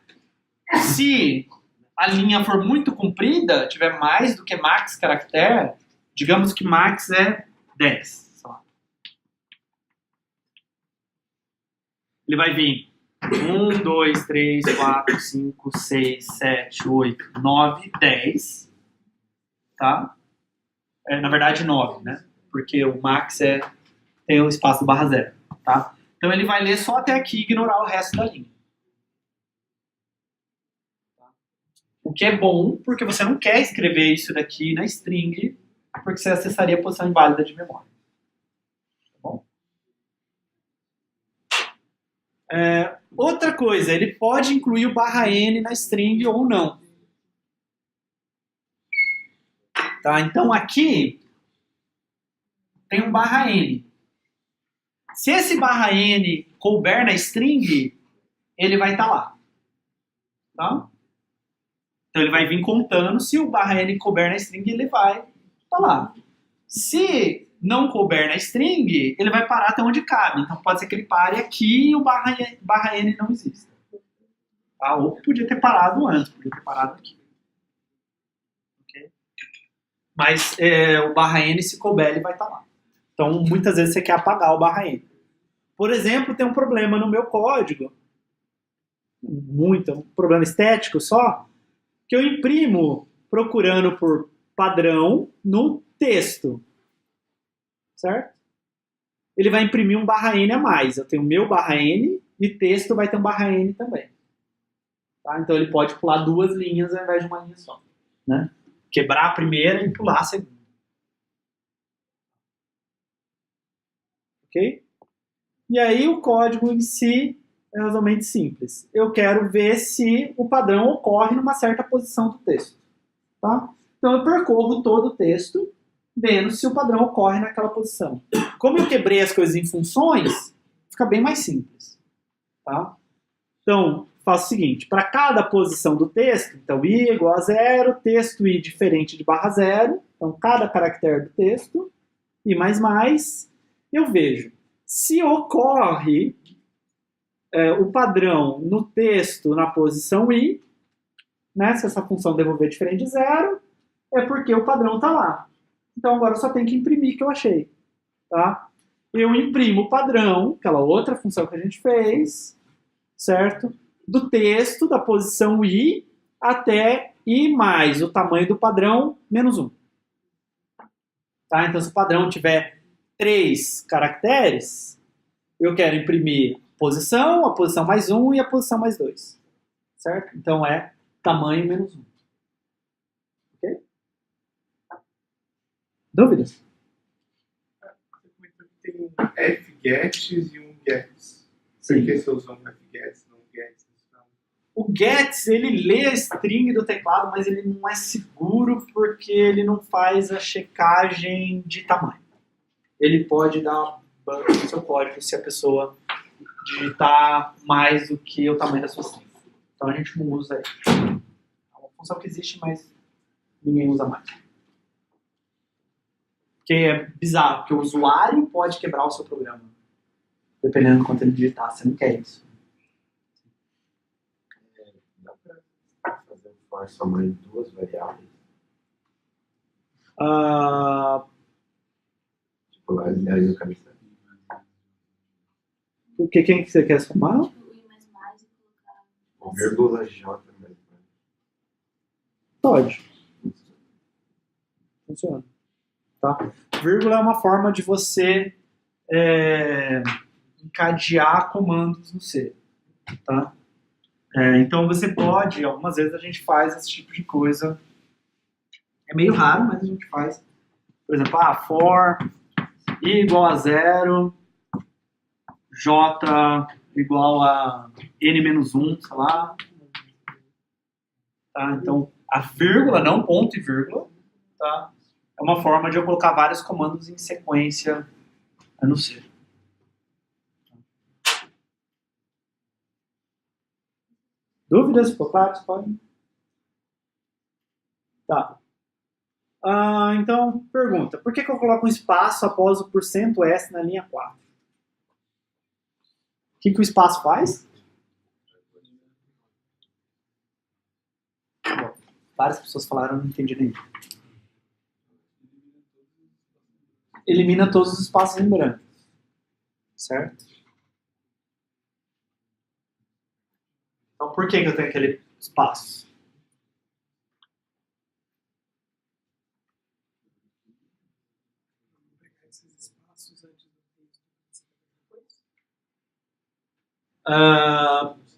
Se a linha for muito comprida, tiver mais do que max caractere, digamos que max é 10. Ele vai vir 1, 2, 3, 4, 5, 6, 7, 8, 9, 10. Tá? Na verdade, 9, né? Porque o max tem o espaço do /0. Tá? Então ele vai ler só até aqui e ignorar o resto da linha. O que é bom, porque você não quer escrever isso daqui na string, porque você acessaria a posição inválida de memória. Tá bom? Outra coisa, ele pode incluir o /n na string ou não. Tá? Então aqui tem um /n. Se esse /n couber na string, ele vai estar lá. Tá? Então ele vai vir contando, se o /n couber na string, ele vai estar lá. Se não couber na string, ele vai parar até onde cabe. Então pode ser que ele pare aqui e o /n não exista. Tá? Ou podia ter parado antes, podia ter parado aqui. Okay? Mas o /n, se couber, ele vai estar lá. Então muitas vezes você quer apagar o /n. Por exemplo, tem um problema no meu código, um problema estético só, que eu imprimo procurando por padrão no texto. Certo? Ele vai imprimir um /n a mais. Eu tenho o meu /n e texto vai ter um /n também. Tá? Então ele pode pular 2 linhas ao invés de uma linha só. Né? Quebrar a primeira e pular a segunda. Ok? E aí o código em si é razoavelmente simples. Eu quero ver se o padrão ocorre numa certa posição do texto. Tá? Então eu percorro todo o texto, vendo se o padrão ocorre naquela posição. Como eu quebrei as coisas em funções, fica bem mais simples. Tá? Então, faço o seguinte, para cada posição do texto, então i igual a 0, texto i diferente de /0, então cada caractere do texto, i mais, eu vejo se ocorre o padrão no texto na posição i, né, se essa função devolver diferente de 0, é porque o padrão está lá. Então agora eu só tenho que imprimir que eu achei. Tá? Eu imprimo o padrão, aquela outra função que a gente fez, certo? Do texto, da posição i, até i mais o tamanho do padrão, menos 1. Tá? Então se o padrão tiver 3 caracteres, eu quero imprimir a posição mais 1 e a posição mais 2. Certo? Então é tamanho menos 1. Ok? Dúvidas?
Você comentou que tem um fgets e um gets. Por
Sim.
que você usou um fgets, não um gets?
O gets, ele lê a string do teclado, mas ele não é seguro porque ele não faz a checagem de tamanho. Ele pode dar bug no seu código se a pessoa digitar mais do que o tamanho da sua string. Então a gente não usa ele. É uma função que existe, mas ninguém usa mais. Porque é bizarro, porque o usuário pode quebrar o seu programa. Dependendo do quanto ele digitar, você não quer isso.
Dá pra fazer um for somando duas variáveis? Tipo, aí eu quero saber.
Porque quem que você quer somar?
Tipo, ir mais e colocar.
O vírgula J mesmo.
Pode. Funciona. Tá? Vírgula é uma forma de você encadear comandos no C. Tá? Então você pode, algumas vezes a gente faz esse tipo de coisa. É meio raro, mas a gente faz. Por exemplo, for i igual a 0, j igual a n-1, sei lá. Tá? Então, a vírgula, não ponto e vírgula, tá? É uma forma de eu colocar vários comandos em sequência no C. Dúvidas? Ficou claro? Podem? Tá. Então, pergunta. Por que eu coloco um espaço após o %s na linha 4? O que o espaço faz? Bom, várias pessoas falaram, não entendi nem. Elimina todos os espaços em branco. Certo? Então, por que eu tenho aquele espaço?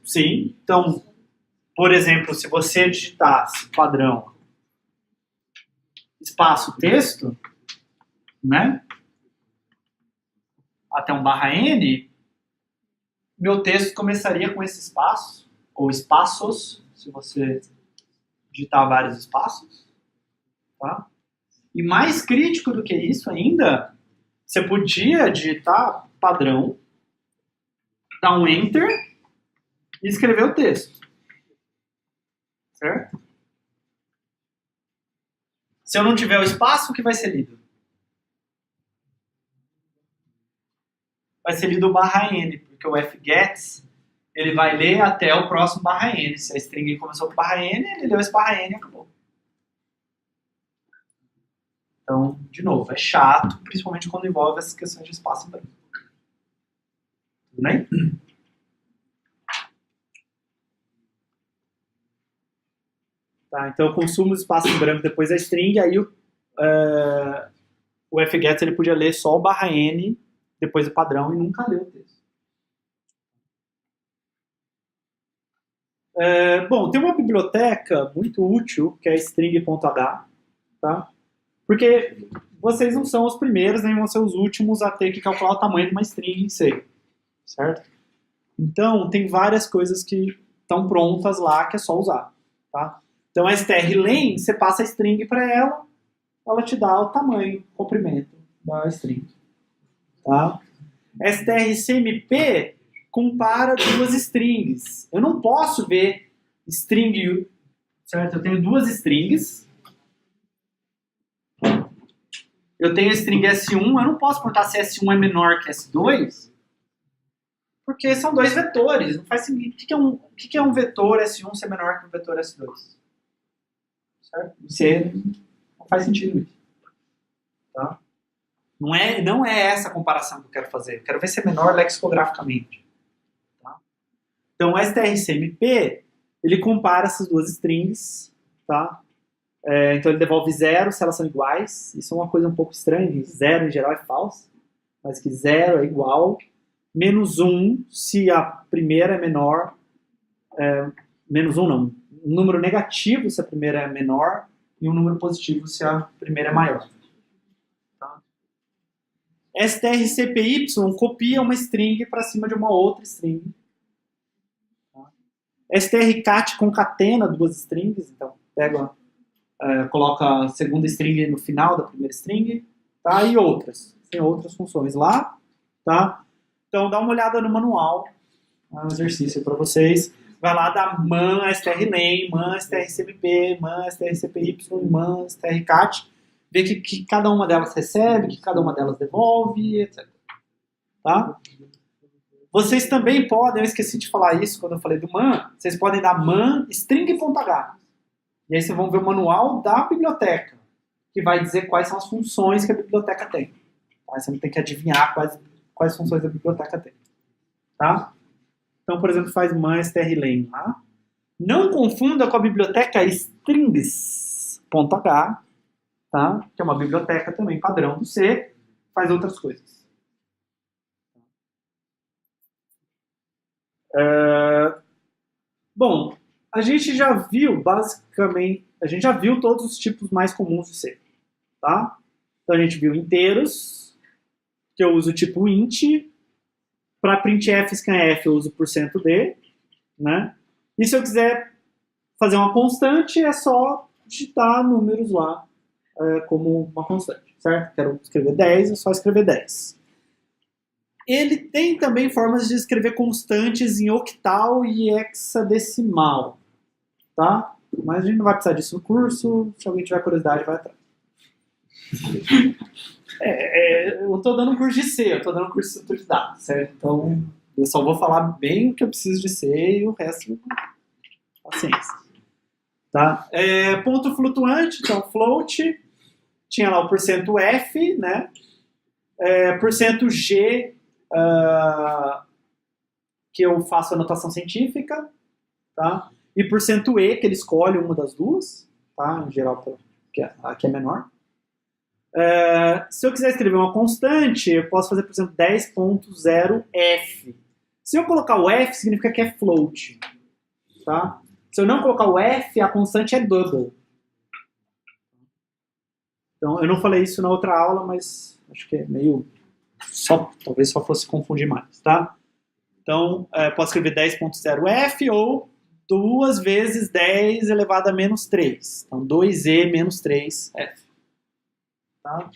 Sim. Então, por exemplo, se você digitasse padrão espaço texto, né? Até um /n, meu texto começaria com esse espaço, ou espaços, se você digitar vários espaços. Tá? E mais crítico do que isso ainda, você podia digitar padrão, dar um enter e escrever o texto. Certo? Se eu não tiver o espaço, o que vai ser lido? Vai ser lido o /n, porque o fgets ele vai ler até o próximo /n. Se a string começou com /n, ele leu esse /n e acabou. Então, de novo, é chato, principalmente quando envolve essas questões de espaço em branco. Tudo bem? Tá, então eu consumo espaço em branco depois da string, aí o fgets ele podia ler só o /n depois do padrão e nunca leu o texto. Bom, tem uma biblioteca muito útil que é string.h, tá? Porque vocês não são os primeiros, nem vão ser os últimos a ter que calcular o tamanho de uma string em C, certo? Então, tem várias coisas que estão prontas lá que é só usar, tá? Então, a strlen, você passa a string para ela, ela te dá o tamanho, o comprimento da string, tá? strcmp compara duas strings. Eu não posso ver string, certo? Eu tenho duas strings. Eu tenho a string S1, eu não posso perguntar se S1 é menor que S2, porque são dois vetores. Não faz sentido. O que é um vetor S1 ser menor que um vetor S2? Certo? Não faz sentido isso. Tá? Não é essa a comparação que eu quero fazer. Eu quero ver se é menor lexicograficamente. Tá? Então, o strcmp, ele compara essas duas strings, tá? Então ele devolve 0 se elas são iguais. Isso é uma coisa um pouco estranha. 0 em geral é falso, mas que 0 é igual menos 1 se a primeira é menor, menos 1 não, um número negativo se a primeira é menor e um número positivo se a primeira é maior. Tá? strcpy copia uma string para cima de uma outra string. Tá? strcat concatena duas strings, então coloca a segunda string no final da primeira string, tá? E outras. Tem outras funções lá, tá? Então dá uma olhada no manual, um exercício para vocês. Vai lá da man, strlen, man, strcpp, man, strcpy, man, strcat, ver que cada uma delas recebe, que cada uma delas devolve, etc. Tá? Vocês também podem, eu esqueci de falar isso quando eu falei do man, vocês podem dar man string.h. E aí vocês vão ver o manual da biblioteca, que vai dizer quais são as funções que a biblioteca tem. Tá? Você não tem que adivinhar quais funções a biblioteca tem. Tá? Então, por exemplo, faz man strlen lá. Não confunda com a biblioteca strings.h, tá? Que é uma biblioteca também padrão do C, faz outras coisas. Bom, a gente já viu, basicamente, todos os tipos mais comuns de C, tá? Então a gente viu inteiros, que eu uso tipo int, para printf, scanf eu uso %d, né? E se eu quiser fazer uma constante, é só digitar números lá como uma constante, certo? Quero escrever 10, é só escrever 10. Ele tem também formas de escrever constantes em octal e hexadecimal, tá? Mas a gente não vai precisar disso no curso, se alguém tiver curiosidade, vai atrás. Eu estou dando um curso de C, eu estou dando um curso de estrutura de dados, certo? Então, eu só vou falar bem o que eu preciso de C e o resto, paciência. Tá? Ponto flutuante, então float, tinha lá o %f, né? %g, que eu faço anotação científica, tá? E %e, que ele escolhe uma das duas, tá? Em geral, porque aqui é menor. Se eu quiser escrever uma constante, eu posso fazer, por exemplo, 10.0f. Se eu colocar o f, significa que é float. Tá? Se eu não colocar o f, a constante é double. Então, eu não falei isso na outra aula, mas acho que é meio... talvez só fosse confundir mais. Tá? Então, posso escrever 10.0f ou 2 vezes 10 elevado a menos 3. Então, 2e menos 3f. Tá?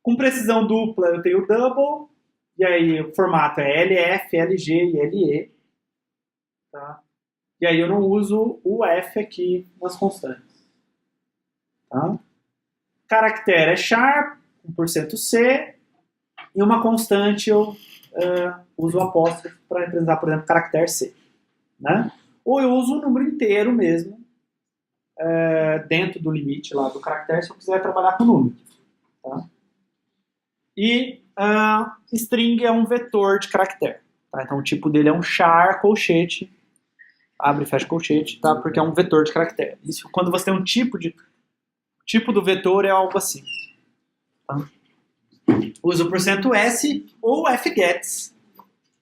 Com precisão dupla eu tenho double, e aí o formato é LF, LG e LE. Tá? E aí eu não uso o F aqui nas constantes. Tá? Caractere é sharp, com %C, e uma constante eu uso o apóstrofo para representar, por exemplo, caractere C. Né? Ou eu uso o número inteiro mesmo, dentro do limite lá do caractere, se eu quiser trabalhar com número. Tá? E string é um vetor de caractere. Tá? Então o tipo dele é um char colchete, abre e fecha colchete, tá? Porque é um vetor de caractere. Isso, quando você tem um tipo do vetor é algo assim. Tá? Usa o %s ou fgets,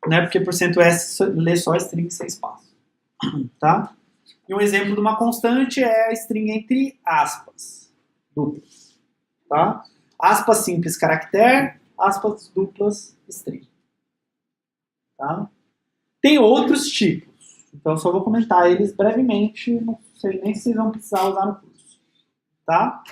né? Porque %s lê só string sem espaço. Tá? E um exemplo de uma constante é a string entre aspas duplas. Tá? Aspas simples caractere, aspas duplas string. Tá? Tem outros tipos. Então, só vou comentar eles brevemente, não sei nem se vocês vão precisar usar no curso. Tá?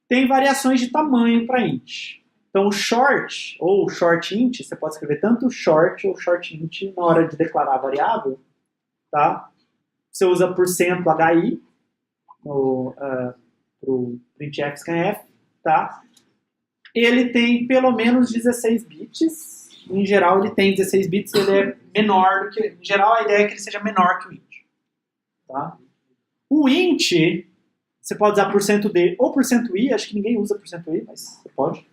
Tem variações de tamanho para int. Então, o short ou short int, você pode escrever tanto short ou short int na hora de declarar a variável. Tá? Você usa %hi para o printf, scanf. Tá? Ele tem pelo menos 16 bits. Em geral, ele tem 16 bits, ele é menor do que... Em geral, a ideia é que ele seja menor que o int. Tá? O int, você pode usar %d ou %i, acho que ninguém usa %i, mas você pode.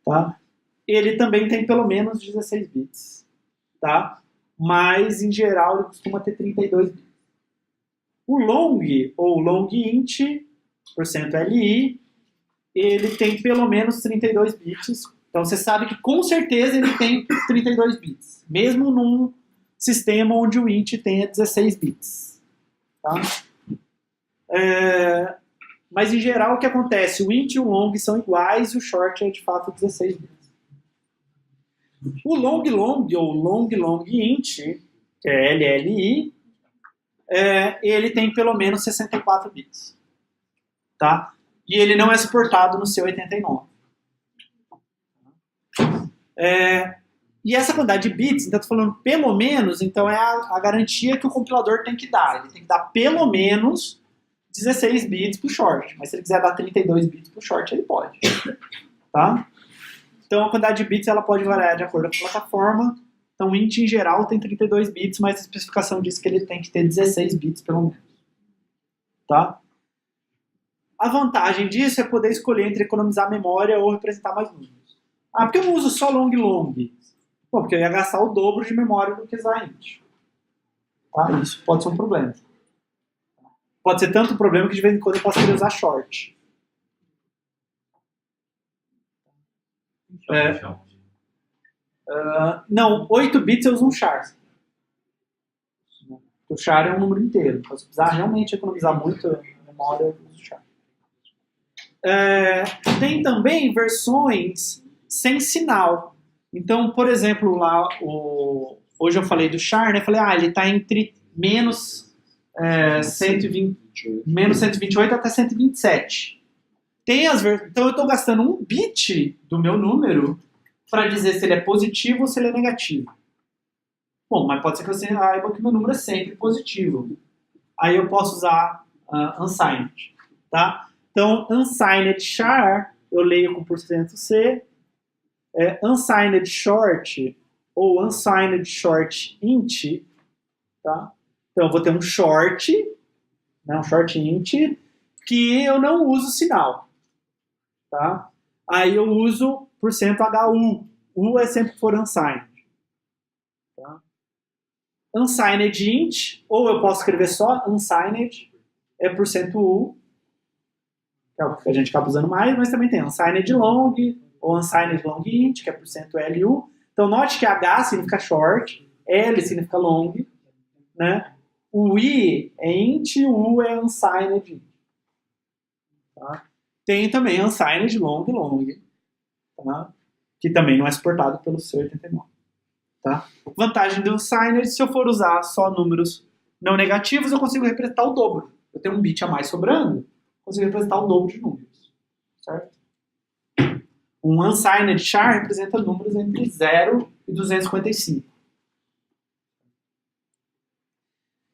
Tá? Ele também tem pelo menos 16 bits. Tá? Mas, em geral, ele costuma ter 32 bits. O long, ou longInt, %li, ele tem pelo menos 32 bits, Então você sabe que com certeza ele tem 32 bits, mesmo num sistema onde o int tenha 16 bits. Tá? Mas em geral o que acontece? O int e o long são iguais e o short é de fato 16 bits. O long ou long int, que é LLI, ele tem pelo menos 64 bits. Tá? E ele não é suportado no C89. E essa quantidade de bits, então eu estou falando pelo menos, então é a garantia que o compilador tem que dar. Ele tem que dar pelo menos 16 bits para o short. Mas se ele quiser dar 32 bits para o short, ele pode. Tá? Então a quantidade de bits ela pode variar de acordo com a plataforma. Então o int em geral tem 32 bits, mas a especificação diz que ele tem que ter 16 bits pelo menos. Tá? A vantagem disso é poder escolher entre economizar memória ou representar mais números. Ah, por que eu não uso só long? Bom, porque eu ia gastar o dobro de memória do que usar int. Tá? Isso pode ser um problema. Pode ser tanto um problema que de vez em quando eu posso querer usar short. Não, 8 bits eu uso um char. O char é um número inteiro. Então, se precisar realmente economizar muito memória, eu uso char. Tem também versões sem sinal. Então, por exemplo, lá, hoje eu falei do char, né? Falei, ele está entre menos 128 até 127. Então eu estou gastando 1 bit do meu número para dizer se ele é positivo ou se ele é negativo. Bom, mas pode ser que você saiba que meu número é sempre positivo. Aí eu posso usar unsigned. Tá? Então, unsigned char, eu leio com %C. Unsigned short ou unsigned short int. Tá? Então, eu vou ter um short, né, um short int, que eu não uso sinal. Tá? Aí eu uso %HU. U é sempre que for unsigned. Tá? Unsigned int, ou eu posso escrever só unsigned, é %U, que é o que a gente acaba usando mais, mas também tem unsigned long, ou unsigned long int, que é %LU. Então note que H significa short, L significa long, né? O I é int, o U é unsigned int. Tá? Tem também unsigned long, tá? Que também não é suportado pelo C89. Tá? Vantagem do unsigned, se eu for usar só números não negativos, eu consigo representar o dobro. Eu tenho um bit a mais sobrando, consigo representar o dobro de números. Certo? Um unsigned char representa números entre 0 e 255.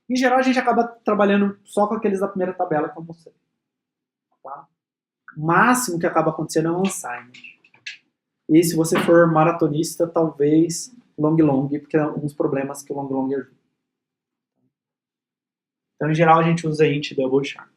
Em geral, a gente acaba trabalhando só com aqueles da primeira tabela que eu mostrei. Tá? O máximo que acaba acontecendo é um unsigned. E se você for maratonista, talvez long, porque é alguns problemas que o long ajuda. Então, em geral, a gente usa int double char.